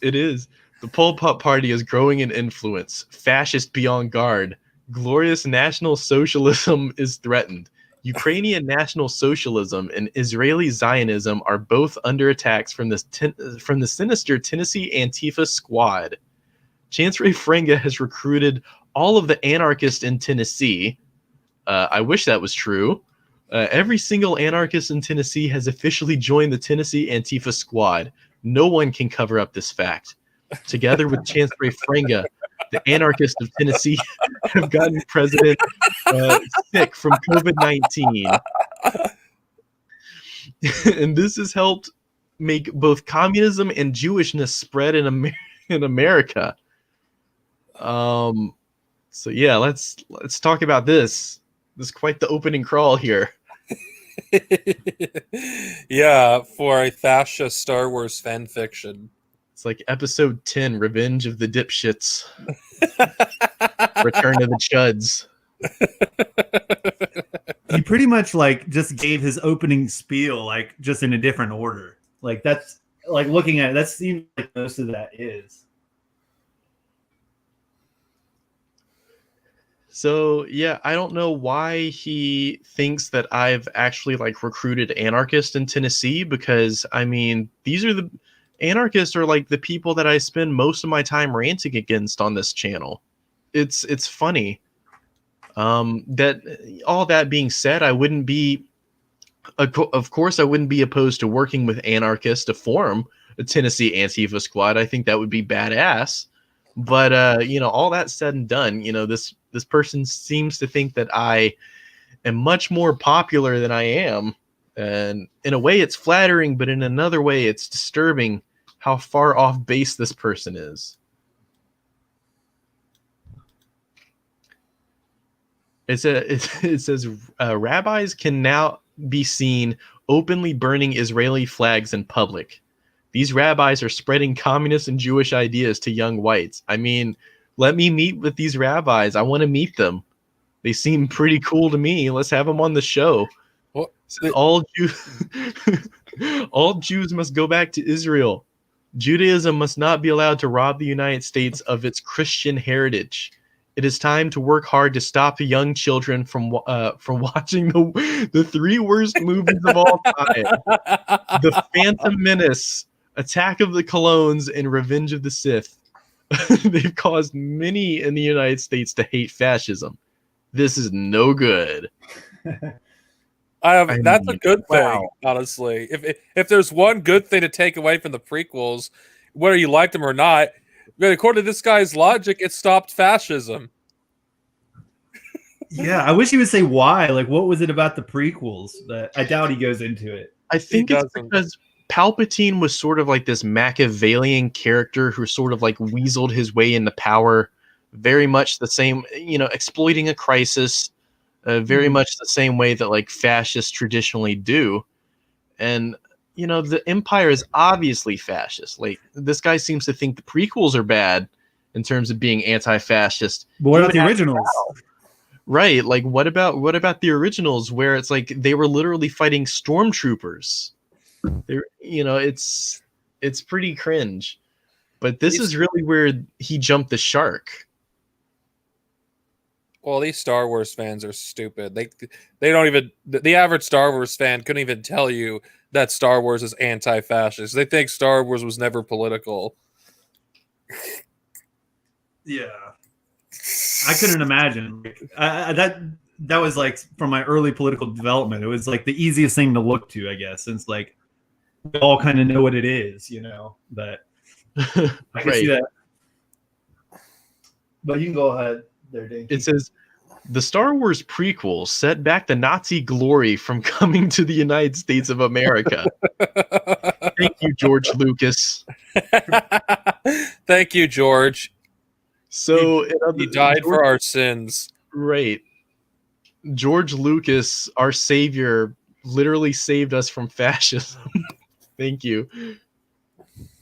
It is. The Pol Pot party is growing in influence. Fascist beyond guard. Glorious National Socialism is threatened. Ukrainian National Socialism and Israeli Zionism are both under attacks from the sinister Tennessee Antifa squad. Chance Ray Franga has recruited all of the anarchists in Tennessee. I wish that was true. Every single anarchist in Tennessee has officially joined the Tennessee Antifa squad. No one can cover up this fact. Together with Chance Ray Franga, the anarchists of Tennessee have gotten President sick from COVID-19. And this has helped make both communism and Jewishness spread in America. So yeah, let's talk about this. This is quite the opening crawl here. Yeah, for a fascist Star Wars fan fiction. It's like episode 10, Revenge of the Dipshits. Return of the Chuds. He pretty much like just gave his opening spiel like just in a different order. Like that's like looking at it, that seems like most of that is. So yeah, I don't know why he thinks that I've actually like recruited anarchists in Tennessee, because I mean these are the anarchists are like the people that I spend most of my time ranting against on this channel. It's funny. That all that being said, I wouldn't be of course I wouldn't be opposed to working with anarchists to form a Tennessee Antifa squad. I think that would be badass. But you know, all that said and done, you know, this person seems to think that I am much more popular than I am. And in a way it's flattering, but in another way it's disturbing how far off base this person is. It says rabbis can now be seen openly burning Israeli flags in public. These rabbis are spreading communist and Jewish ideas to young whites. I mean, let me meet with these rabbis. I want to meet them. They seem pretty cool to me. Let's have them on the show. Well, all Jews must go back to Israel. Judaism must not be allowed to rob the United States of its Christian heritage. It is time to work hard to stop the young children from watching the three worst movies of all time: The Phantom Menace, Attack of the Clones, and Revenge of the Sith. They've caused many in the United States to hate fascism. This is no good. That's a good thing, honestly. If there's one good thing to take away from the prequels, whether you liked them or not, according to this guy's logic, it stopped fascism. Yeah, I wish he would say why. Like, what was it about the prequels? That I doubt he goes into it. I think it's because Palpatine was sort of like this Machiavellian character who sort of like weaseled his way into power, very much the same, you know, exploiting a crisis, very much the same way that like fascists traditionally do. And you know, the Empire is obviously fascist. Like, this guy seems to think the prequels are bad in terms of being anti-fascist. But what about the originals? Right. Like, what about the originals, where it's like they were literally fighting stormtroopers? They're, you know, it's pretty cringe. But this is really where he jumped the shark. Well, these Star Wars fans are stupid. They don't even, the average Star Wars fan couldn't even tell you that Star Wars is anti-fascist. They think Star Wars was never political. Yeah, I couldn't imagine. That was like from my early political development. It was like the easiest thing to look to, I guess, since like we all kind of know what it is, you know. But I can see that. But you can go ahead there, Dankey. It says, the Star Wars prequels set back the Nazi glory from coming to the United States of America. Thank you, George Lucas. Thank you, George. So he died for our sins. Right. George Lucas, our savior, literally saved us from fascism. Thank you.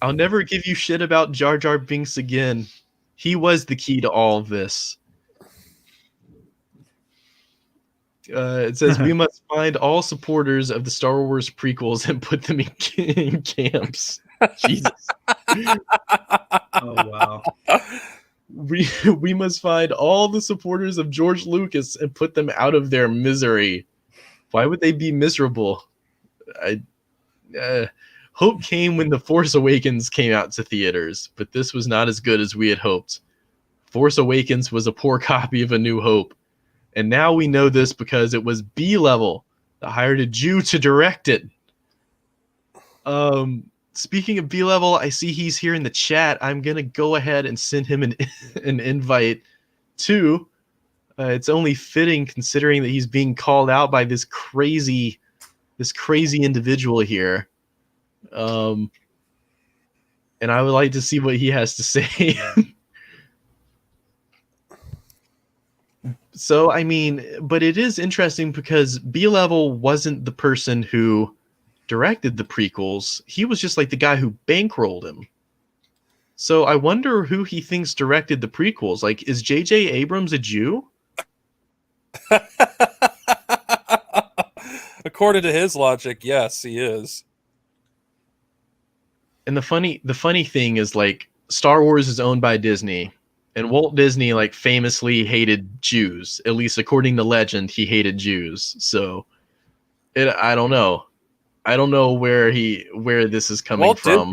I'll never give you shit about Jar Jar Binks again. He was the key to all of this. It says, we must find all supporters of the Star Wars prequels and put them in camps. Jesus. Oh, wow. We must find all the supporters of George Lucas and put them out of their misery. Why would they be miserable? Hope came when The Force Awakens came out to theaters, but this was not as good as we had hoped. Force Awakens was a poor copy of A New Hope. And now we know this because it was B-Level that hired a Jew to direct it. Speaking of B-Level, I see he's here in the chat. I'm going to go ahead and send him an invite too. It's only fitting considering that he's being called out by this crazy individual here. And I would like to see what he has to say. So, I mean, but it is interesting because B-Level wasn't the person who directed the prequels. He was just like the guy who bankrolled him. So I wonder who he thinks directed the prequels. Like, is J.J. Abrams a Jew? According to his logic, yes, he is. And the funny thing is, like, Star Wars is owned by Disney, And Walt Disney like famously hated Jews. At least according to legend, he hated Jews. So I don't know. I don't know where this is coming from.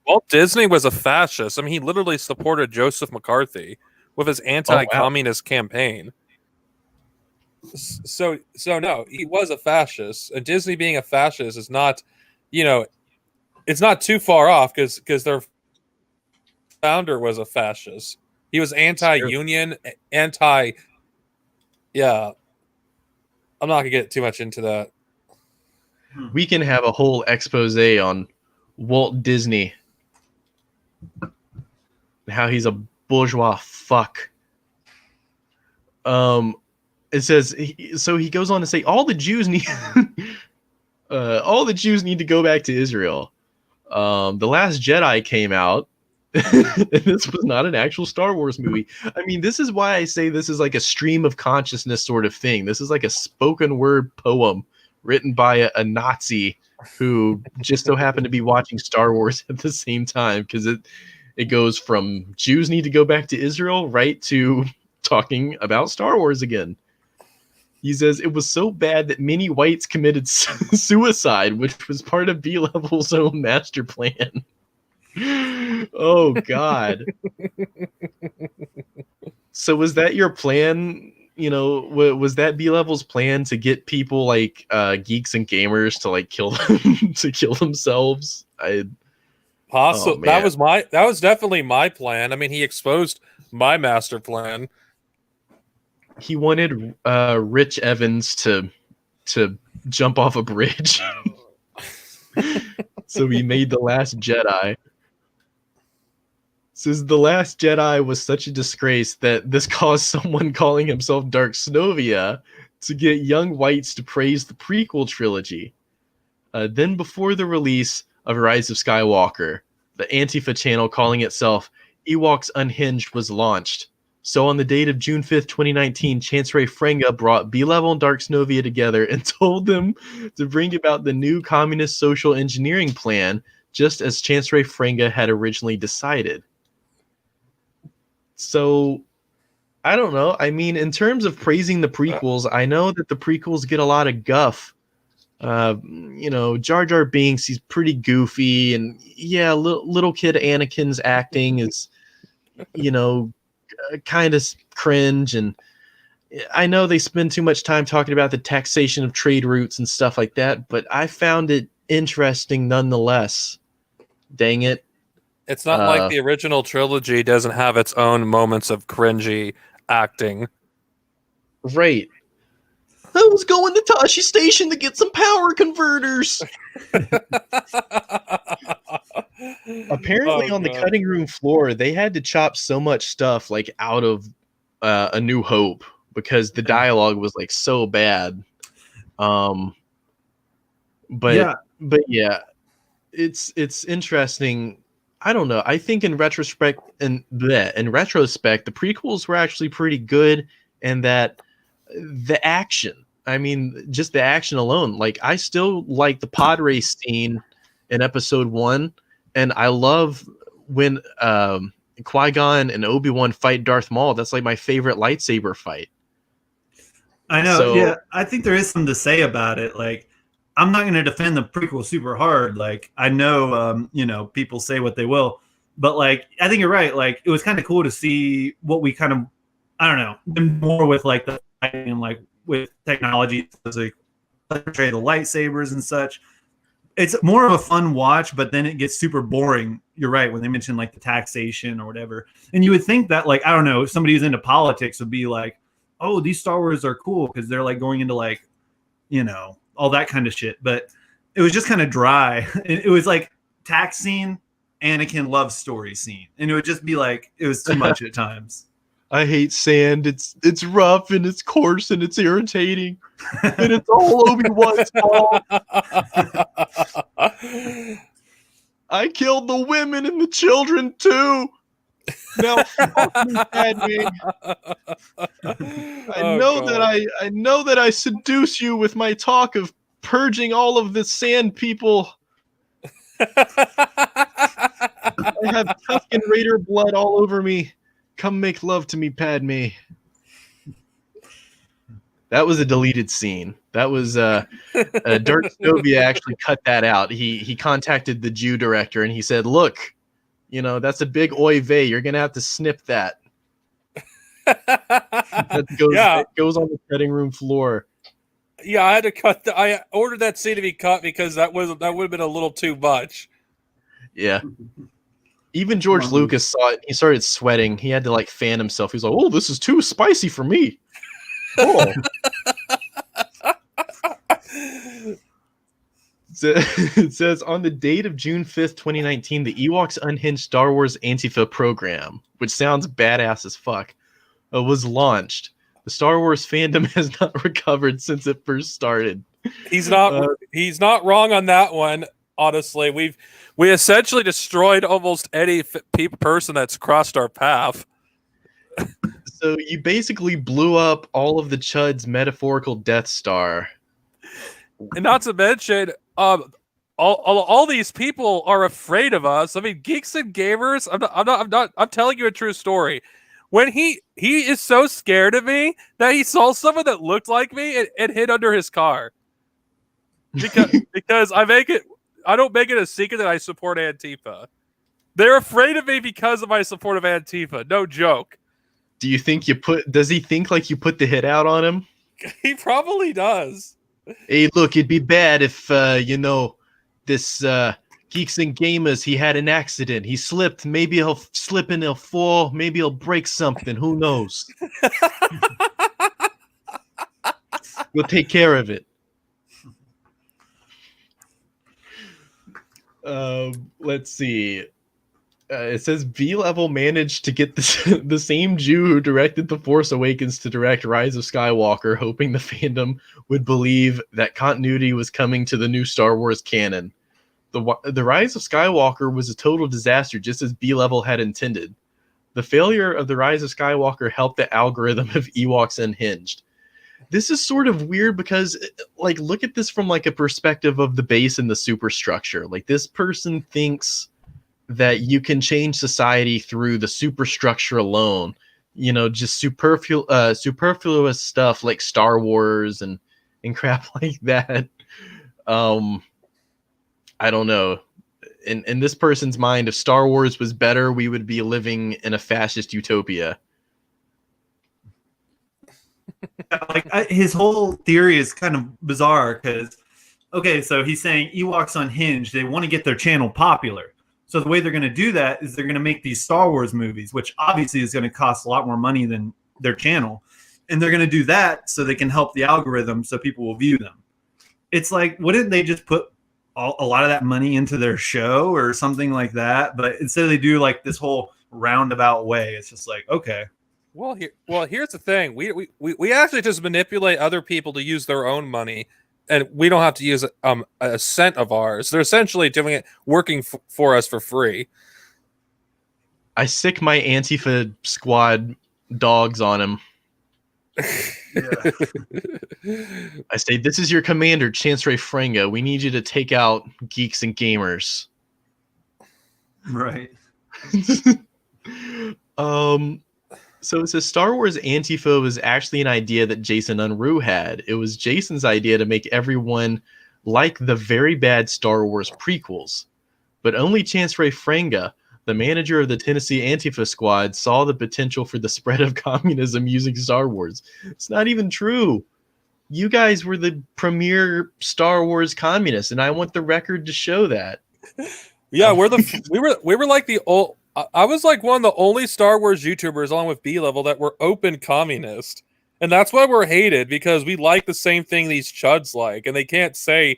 Walt Disney was a fascist. I mean, he literally supported Joseph McCarthy with his anti-communist campaign. So no, he was a fascist. And Disney being a fascist is not, it's not too far off because their founder was a fascist. He was anti-union, yeah. I'm not gonna get too much into that. We can have a whole expose on Walt Disney, how he's a bourgeois fuck. It says so. He goes on to say all the Jews need to go back to Israel. The Last Jedi came out. This was not an actual Star Wars movie. I mean, this is why I say this is like a stream of consciousness sort of thing. This is like a spoken word poem written by a Nazi who just so happened to be watching Star Wars at the same time, because it goes from Jews need to go back to Israel right to talking about Star Wars again. He says it was so bad that many whites committed suicide, which was part of B-Level's own master plan. Oh God. So was that your plan? Was that B-Level's plan to get people like geeks and gamers to like kill them to kill themselves? Possibly. That was definitely my plan. I mean, he exposed my master plan. He wanted Rich Evans to jump off a bridge. So he made The Last Jedi. Says The Last Jedi was such a disgrace that this caused someone calling himself Dark Snovia to get young whites to praise the prequel trilogy. Then before the release of Rise of Skywalker, the Antifa channel calling itself Ewoks Unhinged was launched. So on the date of June 5th, 2019, Chancellor Frenga brought B-Level and Dark Snovia together and told them to bring about the new communist social engineering plan, just as Chancellor Frenga had originally decided. So, I don't know. I mean, in terms of praising the prequels, I know that the prequels get a lot of guff. Jar Jar Binks, he's pretty goofy, and yeah, little kid Anakin's acting is, kind of cringe, and I know they spend too much time talking about the taxation of trade routes and stuff like that, but I found it interesting nonetheless. Dang it. It's not like the original trilogy doesn't have its own moments of cringy acting. Right. I was going to Tashi Station to get some power converters. Apparently on the cutting room floor, they had to chop so much stuff like out of A New Hope because the dialogue was like so bad. But yeah, it's interesting. I don't know. I think in retrospect, the prequels were actually pretty good, and that the action. I mean, just the action alone. Like, I still like the pod race scene in Episode 1, and I love when Qui-Gon and Obi-Wan fight Darth Maul. That's like my favorite lightsaber fight. I know. Yeah, I think there is something to say about it. Like, I'm not going to defend the prequel super hard. Like, I know, people say what they will, but like, I think you're right. Like, it was kind of cool to see what we kind of, I don't know, more with like the fighting and like with technology, like portray the lightsabers and such. It's more of a fun watch, but then it gets super boring. You're right when they mention like the taxation or whatever, and you would think that like, I don't know, if somebody who's into politics would be like, oh, these Star Wars are cool because they're like going into like, all that kind of shit. But it was just kind of dry. It was like tax scene, Anakin love story scene, and it would just be like, it was too much at times. I hate sand. It's rough and it's coarse and it's irritating, and it's all Obi-Wan's fault. I killed the women and the children too. Now fuck me, Padme. I know that I seduce you with my talk of purging all of the sand people. I have Tusken Raider blood all over me. Come make love to me, Padme. That was a deleted scene. That was Dirk Stovia actually cut that out. He contacted the Jew director and he said, "Look, that's a big oy vey. You're gonna have to snip that." It goes on the cutting room floor. Yeah, I had to cut. I ordered that scene to be cut because that would have been a little too much. Yeah. Even George Lucas saw it. He started sweating. He had to fan himself. He's like, "Oh, this is too spicy for me." Oh. It says on the date of June 5th, 2019, the Ewoks Unhinged Star Wars Antifa program, which sounds badass as fuck, was launched. The Star Wars fandom has not recovered since it first started. He's not wrong on that one. Honestly, we essentially destroyed almost any person that's crossed our path. So you basically blew up all of the Chud's metaphorical Death Star. And not to mention, all these people are afraid of us. I mean, geeks and gamers. I'm telling you a true story. When he is so scared of me that he saw someone that looked like me and hid under his car. Because I don't make it a secret that I support Antifa. They're afraid of me because of my support of Antifa. No joke. Do you think does he think you put the hit out on him? He probably does. Hey, look, it'd be bad if, this Geeks and Gamers, he had an accident. He slipped. Maybe he'll slip and he'll fall. Maybe he'll break something. Who knows? We'll take care of it. Let's see. It says V-Level managed to get the same Jew who directed The Force Awakens to direct Rise of Skywalker, hoping the fandom would believe that continuity was coming to the new Star Wars canon. The Rise of Skywalker was a total disaster, just as B-Level had intended. The failure of The Rise of Skywalker helped the algorithm of Ewoks Unhinged. This is sort of weird because, look at this from a perspective of the base and the superstructure. This person thinks that you can change society through the superstructure alone. Just superfluous stuff like Star Wars and crap like that. I don't know. In this person's mind, if Star Wars was better, we would be living in a fascist utopia. His whole theory is kind of bizarre because, okay, so he's saying Ewoks Unhinged, they want to get their channel popular. So the way they're going to do that is they're going to make these Star Wars movies, which obviously is going to cost a lot more money than their channel. And they're going to do that so they can help the algorithm so people will view them. It's wouldn't they just put a lot of that money into their show or something like that? But instead they do this whole roundabout way. It's just okay. Well, here's the thing. We actually just manipulate other people to use their own money, and we don't have to use a cent of ours. They're essentially doing it, working for us for free. I sick my Antifa squad dogs on him. Yeah. I say, this is your commander, Chancellor Frenga. We need you to take out geeks and gamers. Right. So it says Star Wars Antifa was actually an idea that Jason Unruh had. It was Jason's idea to make everyone like the very bad Star Wars prequels. But only Chancellor Frenga, the manager of the Tennessee Antifa squad, saw the potential for the spread of communism using Star Wars. It's not even true. You guys were the premier Star Wars communists, and I want the record to show that. Yeah, we were like the old. I was one of the only Star Wars YouTubers, along with B-Level, that were open communist. And that's why we're hated, because we like the same thing these chuds like. And they can't say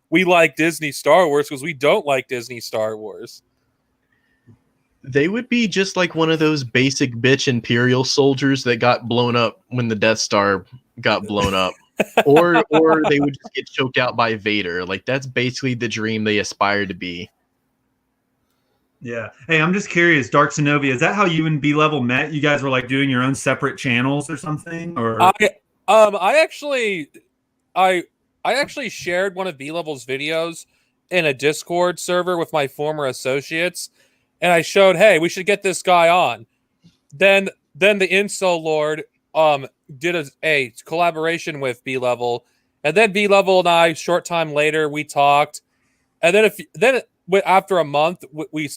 we like Disney Star Wars because we don't like Disney Star Wars. They would be just like one of those basic bitch Imperial soldiers that got blown up when the Death Star got blown up. or they would just get choked out by Vader. That's basically the dream they aspire to be. Yeah. Hey, I'm just curious, Dark Zenobia, is that how you and B-Level met? You guys were doing your own separate channels or something? Or I actually shared one of B-Level's videos in a Discord server with my former associates, and I showed, hey, we should get this guy on. Then the Incel Lord did a collaboration with B Level, and then B Level and I, short time later, we talked, and then after a month, we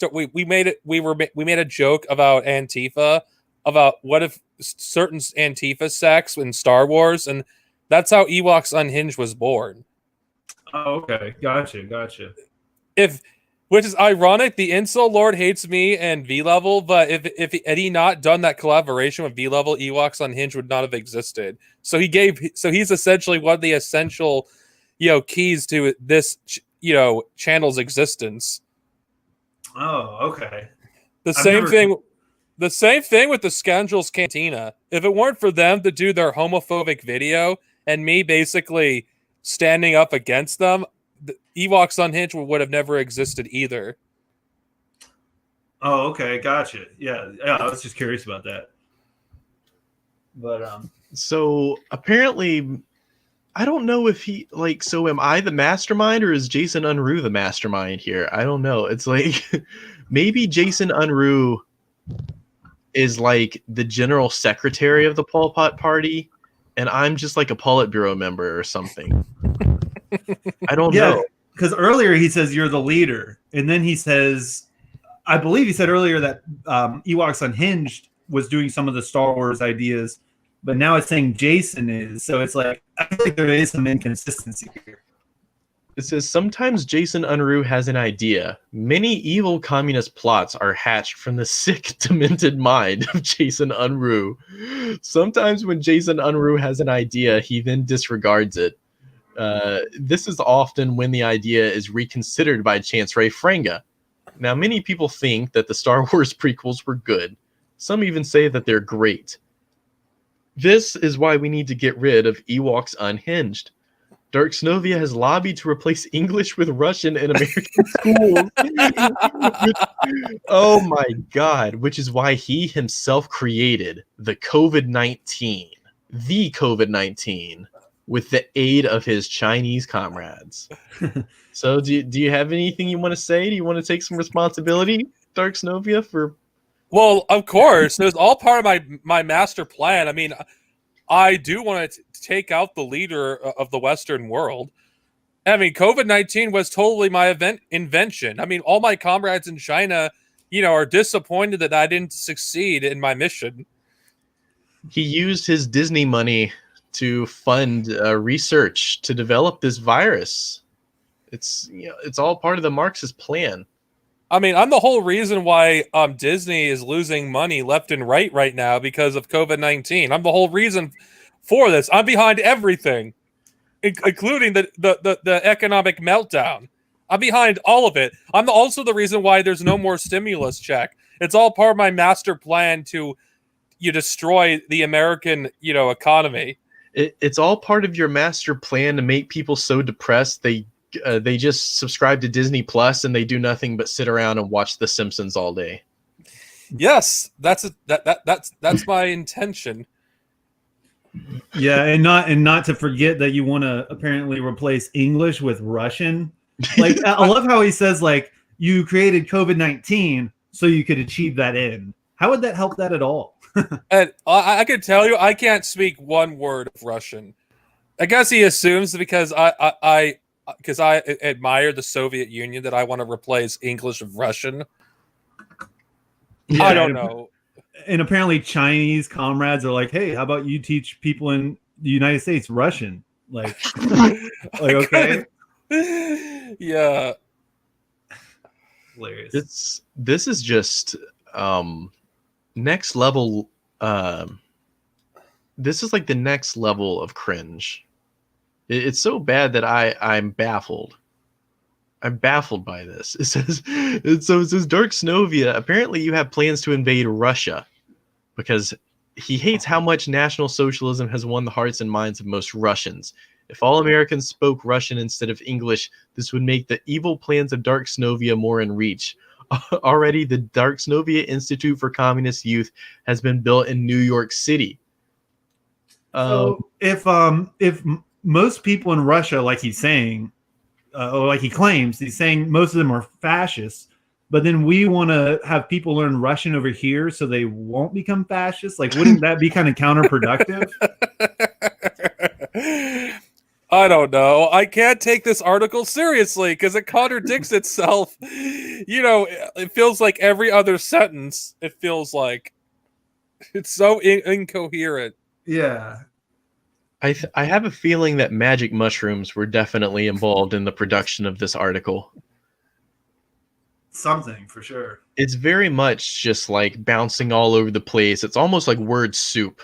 made a joke about Antifa, about what if certain Antifa sects in Star Wars, and that's how Ewoks Unhinged was born. Oh, okay, gotcha. Which is ironic. The Incel Lord hates me and V Level, but if had he not done that collaboration with V Level, Ewoks Unhinged would not have existed. So he's essentially one of the essential, keys to this, channel's existence. Oh, okay. The same thing with the Scoundrels Cantina. If it weren't for them to do their homophobic video and me basically standing up against them, the Ewoks Unhinged would have never existed either. Oh, okay, gotcha. Yeah, I was just curious about that. But so apparently, I don't know if he so am I the mastermind or is Jason Unruh the mastermind here? I don't know. It's like maybe Jason Unruh is like the general secretary of the Pol Pot party, and I'm just like a Politburo member or something. I don't know. Because earlier he says you're the leader, and then he says, I believe he said earlier that Ewoks Unhinged was doing some of the Star Wars ideas, but now it's saying Jason is. So it's like, I feel like there is some inconsistency here. It says sometimes Jason Unruh has an idea. Many evil communist plots are hatched from the sick, demented mind of Jason Unruh. Sometimes when Jason Unruh has an idea, he then disregards it. This is often when the idea is reconsidered by Chance Ray Franga. Now, many people think that the Star Wars prequels were good. Some even say that they're great. This is why we need to get rid of Ewoks Unhinged. Dark Snovia has lobbied to replace English with Russian in American schools. Oh my God, which is why he himself created the COVID-19 with the aid of his Chinese comrades. So do you have anything you want to say? Do you want to take some responsibility, Dark Snovia, for... Well, of course. It was all part of my master plan. I mean, I do want to take out the leader of the Western world. I mean, COVID-19 was totally my invention. I mean, all my comrades in China, are disappointed that I didn't succeed in my mission. He used his Disney money to fund research to develop this virus. It's all part of the Marxist plan. I mean, I'm the whole reason why Disney is losing money left and right now because of COVID-19. I'm the whole reason for this. I'm behind everything, including the economic meltdown. I'm behind all of it. I'm also the reason why there's no more stimulus check. It's all part of my master plan to destroy the American economy. It's all part of your master plan to make people so depressed they just subscribe to Disney Plus and they do nothing but sit around and watch The Simpsons all day. Yes, that's my intention. Yeah, and not to forget that you want to apparently replace English with Russian. Like, I love how he says, like, you created COVID-19 so you could achieve that end. How would that help that at all? And I can tell you, I can't speak one word of Russian. I guess he assumes because I admire the Soviet Union that I want to replace English with Russian. Yeah, I don't know. And apparently Chinese comrades are like, hey, how about you teach people in the United States Russian? Like, okay. Yeah. Hilarious. This is just next level. This is like the next level of cringe. It's so bad that I'm baffled. I'm baffled by this. It says Dark Snovia, apparently you have plans to invade Russia because he hates how much National Socialism has won the hearts and minds of most Russians. If all Americans spoke Russian instead of English, this would make the evil plans of Dark Snovia more in reach. Already, the Dark Snovia Institute for Communist Youth has been built in New York City. So if most people in Russia, like he's saying, or like he claims, he's saying most of them are fascists, but then we want to have people learn Russian over here so they won't become fascists. Like, wouldn't that be kind of counterproductive? I don't know. I can't take this article seriously because it contradicts itself. You know, it feels like every other sentence. It feels like it's so incoherent. Yeah. I have a feeling that magic mushrooms were definitely involved in the production of this article. Something for sure. It's very much just like bouncing all over the place. It's almost like word soup.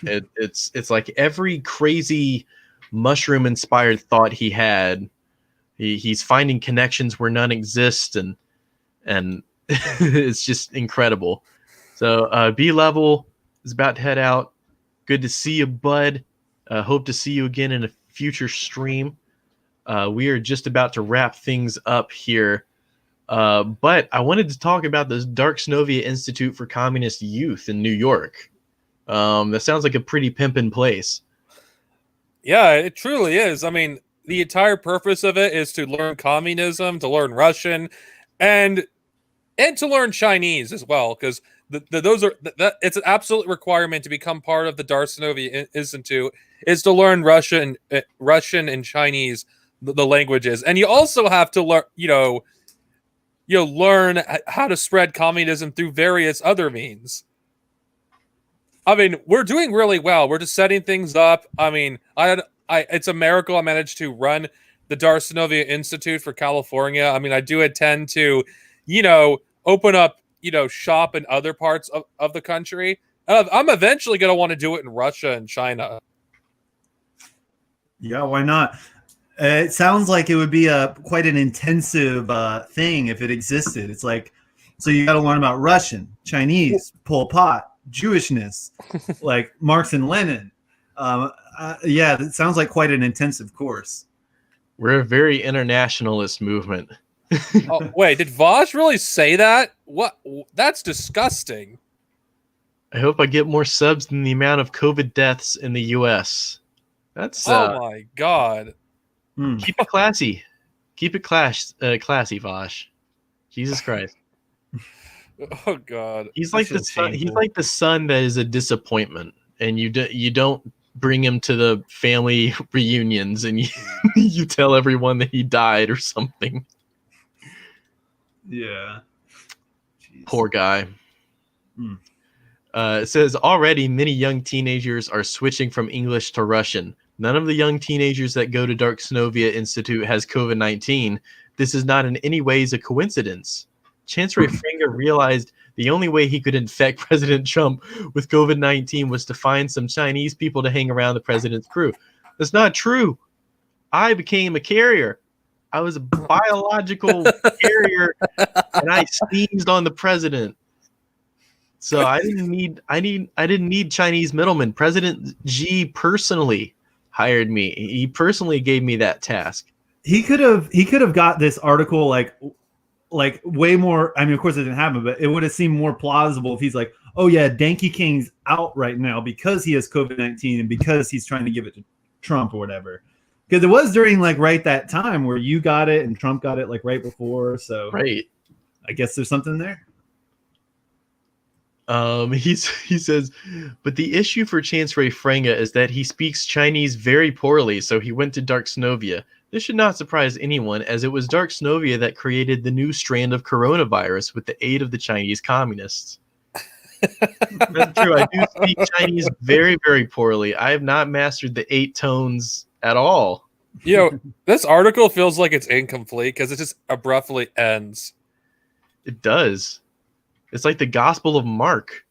It's like every crazy mushroom inspired thought he had, he's finding connections where none exist, and it's just incredible. So B level is about to head out. Good to see you, bud. Hope to see you again in a future stream. We are just about to wrap things up here. But I wanted to talk about the Dark Snovia Institute for Communist Youth in New York. That sounds like a pretty pimpin' place. Yeah, it truly is. I mean, the entire purpose of it is to learn communism, to learn Russian, and to learn Chinese as well, because it's an absolute requirement to become part of the Darsonovi Institute is to learn Russian and Chinese, the languages, and you also have to learn, learn how to spread communism through various other means. I mean, we're doing really well. We're just setting things up. I mean, it's a miracle I managed to run the Darsonovia Institute for California. I mean, I do intend to, open up, shop in other parts of the country. I'm eventually going to want to do it in Russia and China. Yeah, why not? It sounds like it would be quite an intensive thing if it existed. It's like, so you got to learn about Russian, Chinese, Pol Pot, Jewishness, like Marx and Lenin. Yeah, it sounds like quite an intensive course. We're a very internationalist movement. Oh, wait, did Vosh really say that? What? That's disgusting. I hope I get more subs than the amount of COVID deaths in the U.S. That's oh my god. Keep it classy. Keep it classy, Vosh. Jesus Christ. Oh god. He's like the son, he's like the son that is a disappointment, and you don't bring him to the family reunions, and you tell everyone that he died or something. Yeah. Jeez. Poor guy. It says already many young teenagers are switching from English to Russian. None of the young teenagers that go to Dark Snovia Institute has COVID-19. This is not in any ways a coincidence. Chancellor Fringer realized the only way he could infect President Trump with COVID-19 was to find some Chinese people to hang around the president's crew. That's not true. I became a carrier. I was a biological carrier, and I sneezed on the president. So I didn't need Chinese middlemen. President Xi personally hired me. He personally gave me that task. He could have got this article like way more. I mean, of course it didn't happen, but it would have seemed more plausible if he's like, oh yeah, Dankey King's out right now because he has COVID-19 and because he's trying to give it to Trump or whatever. Because it was during like right that time where you got it and Trump got it like right before. So right. I guess there's something there. He says, but the issue for Chancellor Franga is that he speaks Chinese very poorly, so he went to Dark Snovia. This should not surprise anyone, as it was Dark Snovia that created the new strand of coronavirus with the aid of the Chinese communists. That's true. I do speak Chinese very, very poorly. I have not mastered the 8 tones at all. This article feels like it's incomplete because it just abruptly ends. It does. It's like the Gospel of Mark.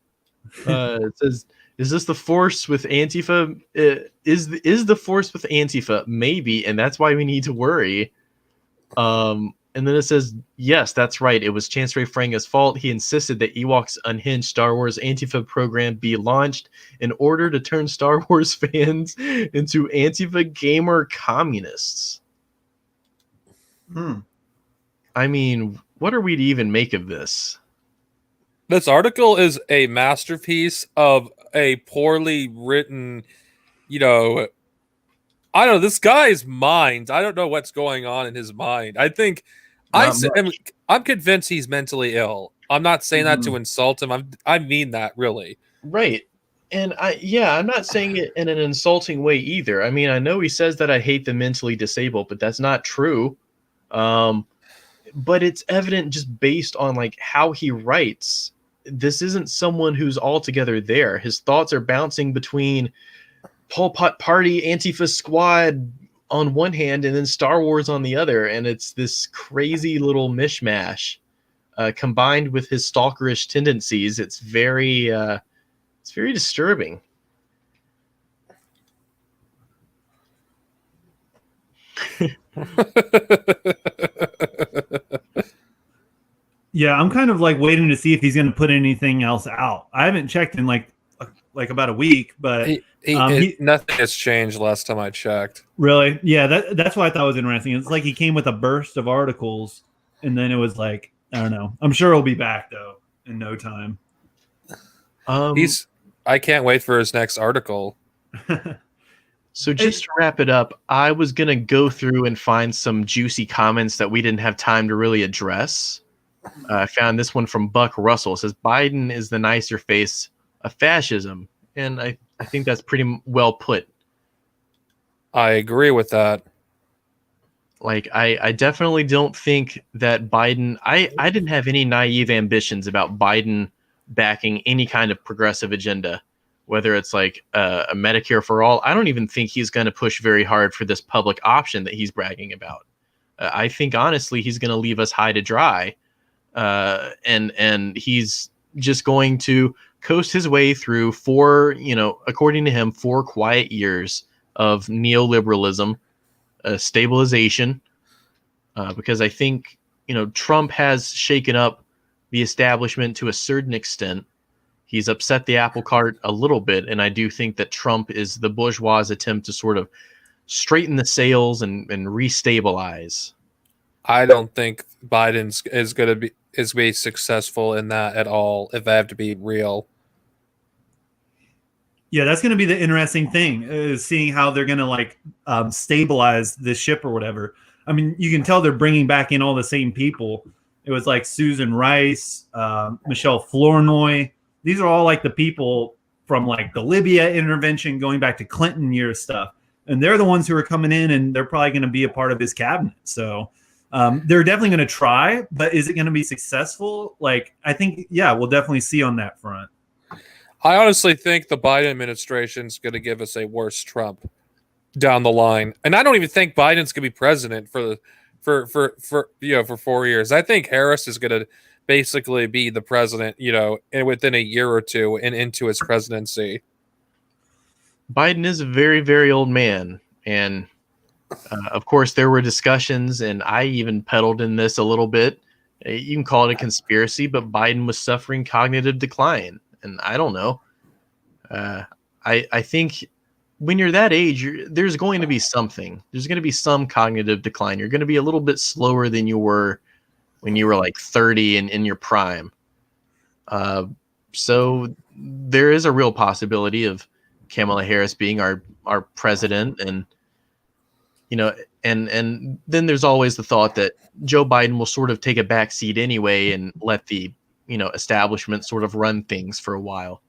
It says, "Is this the force with Antifa? Is the force with Antifa? Maybe, and that's why we need to worry." And then it says, "Yes, that's right. It was Chancellor Franga's fault. He insisted that Ewok's unhinged Star Wars Antifa program be launched in order to turn Star Wars fans into Antifa gamer communists." I mean, what are we to even make of this? This article is a masterpiece of a poorly written, I don't know, this guy's mind. I don't know what's going on in his mind. I think I'm convinced he's mentally ill. I'm not saying that to insult him. I mean that really. Right. And I'm not saying it in an insulting way either. I mean, I know he says that I hate the mentally disabled, but that's not true. But it's evident just based on like how he writes. This isn't someone who's altogether there. His thoughts are bouncing between Pol Pot Party, Antifa Squad on one hand, and then Star Wars on the other, and it's this crazy little mishmash. Combined with his stalkerish tendencies, it's very disturbing. Yeah, I'm kind of like waiting to see if he's going to put anything else out. I haven't checked in like about a week, but nothing has changed last time I checked. Really? Yeah, that's what I thought was interesting. It's like he came with a burst of articles, and then it was like, I don't know. I'm sure he'll be back though in no time. I can't wait for his next article. So just to wrap it up, I was going to go through and find some juicy comments that we didn't have time to really address. I found this one from Buck Russell. It says, Biden is the nicer face of fascism. And I think that's pretty well put. I agree with that. Like, I definitely don't think that Biden... I didn't have any naive ambitions about Biden backing any kind of progressive agenda. Whether it's like a Medicare for all, I don't even think he's going to push very hard for this public option that he's bragging about. I think honestly he's going to leave us high to dry, and he's just going to coast his way through according to him, 4 quiet years of neoliberalism, stabilization, because I think Trump has shaken up the establishment to a certain extent. He's upset the apple cart a little bit, and I do think that Trump is the bourgeois' attempt to sort of straighten the sails and restabilize. I don't think Biden is going to be successful in that at all, if I have to be real. Yeah, that's going to be the interesting thing, is seeing how they're going to stabilize this ship or whatever. I mean, you can tell they're bringing back in all the same people. It was like Susan Rice, Michelle Flournoy. These are all like the people from like the Libya intervention going back to Clinton year stuff. And they're the ones who are coming in, and they're probably going to be a part of his cabinet. So they're definitely going to try, but is it going to be successful? Like, I think, yeah, we'll definitely see on that front. I honestly think the Biden administration is going to give us a worse Trump down the line. And I don't even think Biden's going to be president for 4 years. I think Harris is going to basically be the president, within a year or two and into his presidency. Biden is a very, very old man. And of course, there were discussions, and I even peddled in this a little bit. You can call it a conspiracy, but Biden was suffering cognitive decline. And I don't know. I think when you're that age, there's going to be something. There's going to be some cognitive decline. You're going to be a little bit slower than you were when you were like 30 and in your prime. So there is a real possibility of Kamala Harris being our president, and and then there's always the thought that Joe Biden will sort of take a back seat anyway and let the establishment sort of run things for a while.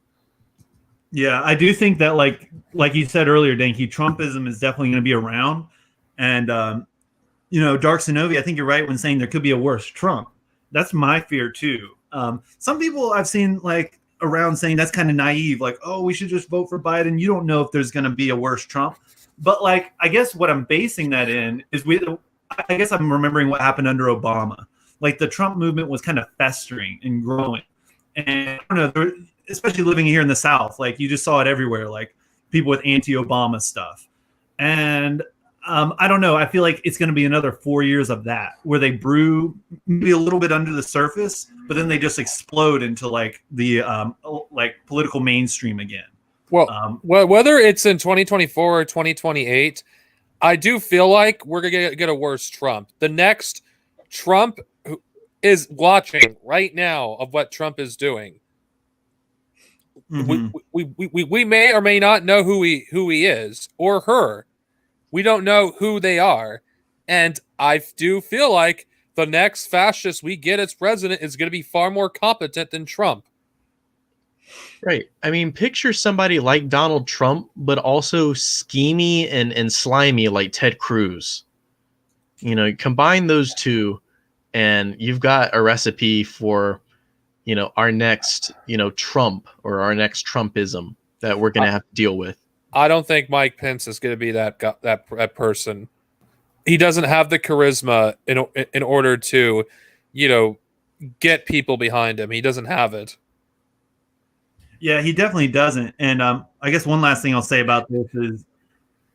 Yeah, I do think that like you said earlier, Dankey, Trumpism is definitely going to be around, and Dark Sanovi, I think you're right when saying there could be a worse Trump. That's my fear too. Some people I've seen like around saying that's kind of naive, like, oh, we should just vote for Biden. You don't know if there's going to be a worse Trump. But like, I guess what I'm basing that in is I guess I'm remembering what happened under Obama. Like the Trump movement was kind of festering and growing. And I don't know, especially living here in the South, like you just saw it everywhere, like people with anti-Obama stuff. And I don't know. I feel like it's going to be another 4 years of that, where they brew maybe a little bit under the surface, but then they just explode into like the political mainstream again. Well, whether it's in 2024 or 2028, I do feel like we're going to get a worse Trump. The next Trump is watching right now of what Trump is doing. Mm-hmm. We may or may not know who he is or her. We don't know who they are. And I do feel like the next fascist we get as president is going to be far more competent than Trump. Right. I mean, picture somebody like Donald Trump, but also schemy and slimy like Ted Cruz. You know, combine those two, and you've got a recipe for, you know, our next, you know, Trump or our next Trumpism that we're going to have to deal with. I don't think Mike Pence is going to be that person. He doesn't have the charisma in order to, you know, get people behind him. He doesn't have it. Yeah, he definitely doesn't. And I guess one last thing I'll say about this is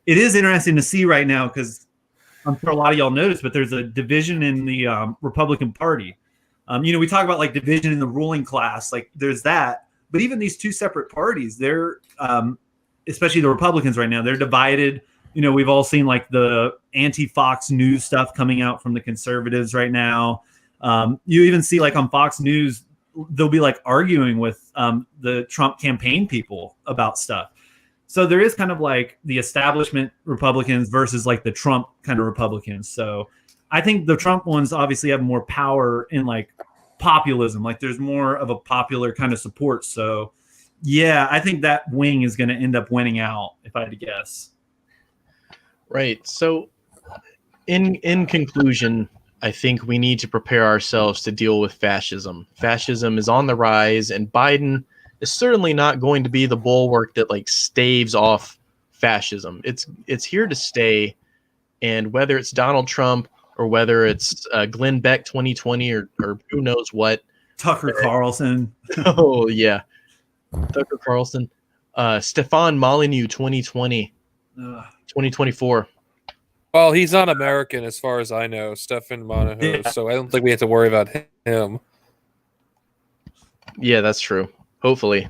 it is interesting to see right now, because I'm sure a lot of y'all noticed, but there's a division in the Republican Party. You know, we talk about like division in the ruling class, like there's that. But even these two separate parties, they're especially the Republicans right now, they're divided. You know, we've all seen like the anti-Fox News stuff coming out from the conservatives right now. You even see like on Fox News, they'll be like arguing with the Trump campaign people about stuff. So there is kind of like the establishment Republicans versus like the Trump kind of Republicans. So I think the Trump ones obviously have more power in like populism. Like there's more of a popular kind of support. So yeah, I think that wing is going to end up winning out, if I had to guess. Right. So in conclusion, I think we need to prepare ourselves to deal with fascism. Fascism is on the rise, and Biden is certainly not going to be the bulwark that like staves off fascism. It's here to stay, and whether it's Donald Trump or whether it's Glenn Beck 2020 or who knows what, Tucker Carlson. Oh yeah, Tucker Carlson, Stefan Molyneux 2020, 2024. Well, he's not American as far as I know, Stefan Monaco, so I don't think we have to worry about him. Yeah, that's true. Hopefully.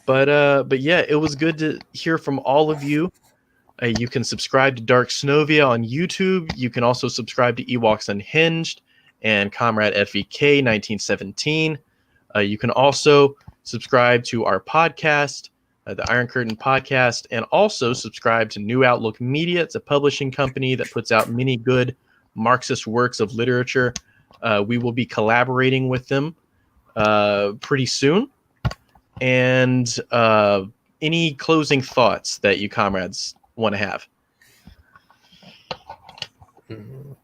But yeah, it was good to hear from all of you. You can subscribe to Dark Snovia on YouTube. You can also subscribe to Ewoks Unhinged and Comrade FVK 1917. You can also subscribe to our podcast, the Iron Curtain Podcast, and also subscribe to New Outlook Media. It's a publishing company that puts out many good Marxist works of literature. We will be collaborating with them pretty soon. And any closing thoughts that you comrades want to have?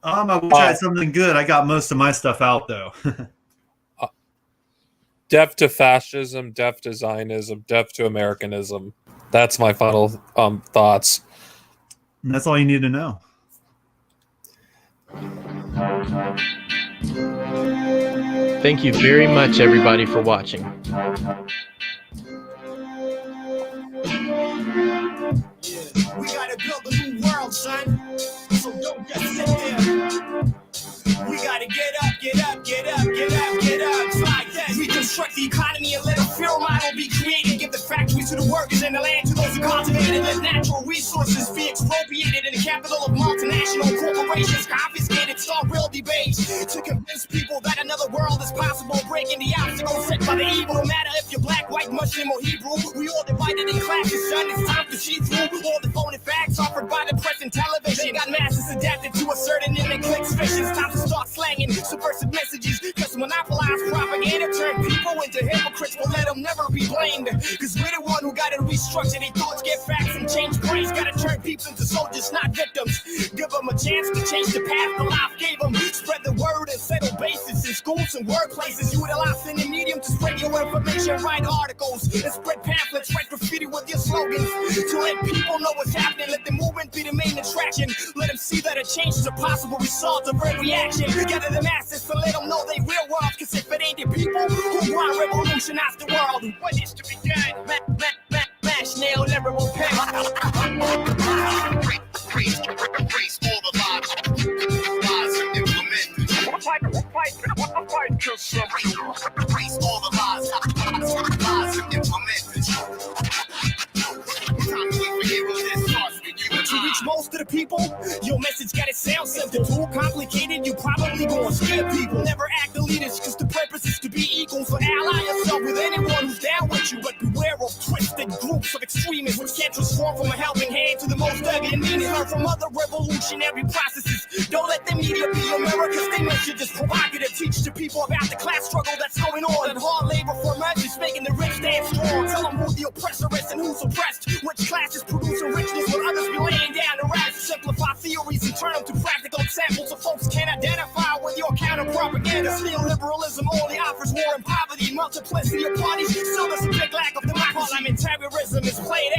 I wish I had something good. I got most of my stuff out though. Deaf to fascism, deaf to Zionism, deaf to Americanism. That's my final thoughts. And that's all you need to know. Thank you very much, everybody, for watching. We gotta build a new world, son. So don't just sit there. We gotta get up, get up, get up, get up, get up. It's like that. Reconstruct the economy and let a fear model be created. Give the factories to the workers and the land to those who cultivate it. Let natural resources be expropriated in the capital of multinational corporations confiscated. Start real debates to convince people that another world is possible. Breaking the obstacles set by the evil. No matter if you're black, white, Muslim, or Hebrew. We all divided in classes, son. It's time to see through all the phony facts offered by the press and television. Got masses adapted to a certain image. Clicks vision. It's time to start slanging subversive messages. Cause monopolize propaganda turn people into hypocrites, but let them never be blamed. Cause we're the one who gotta restructure their thoughts, get facts, and change brains. Gotta turn people into soldiers, not victims. Give them a chance to change the path the life gave them. Spread the word and settle bases in schools and workplaces. Utilize any medium to spread your information. Write articles and spread pamphlets. Write graffiti with your slogans to let people know what's happening. Let the movement be the main attraction. Let them see that a change is a possible result of a reaction. Gather the masses to let them know they real world. Cause if it ain't the people who want revolutionize the world, what is to be done? Mash nail never will pay. Praise all the lies and implement. Fight consumption. Praise all the lies and implement. Time to wait for heroes that starts with you. To reach most of the people, your message gotta sound simple. Too complicated, you probably gonna scare people. Never act elitist, cause the purpose is to be equal. So ally yourself with anyone who's down with you. But beware of twisted groups of extremists which can transform from a helping hand to the most ugly and meanest. Learn from other revolutionary processes. Don't let the media be your mirror, cause they make you just provocative. Teach to people about the class struggle that's going on. And hard labor for emergence, making the rich stand strong. Tell them who the oppressor is and who's oppressed. Which class is producing richness when others be laying down the rest. Simplify theories and turn them to practical examples so folks can identify with your counter propaganda. Neoliberalism only offers war and poverty. Multiplicity of parties, still there's a big lack of democracy. Parliamentarianism is played out.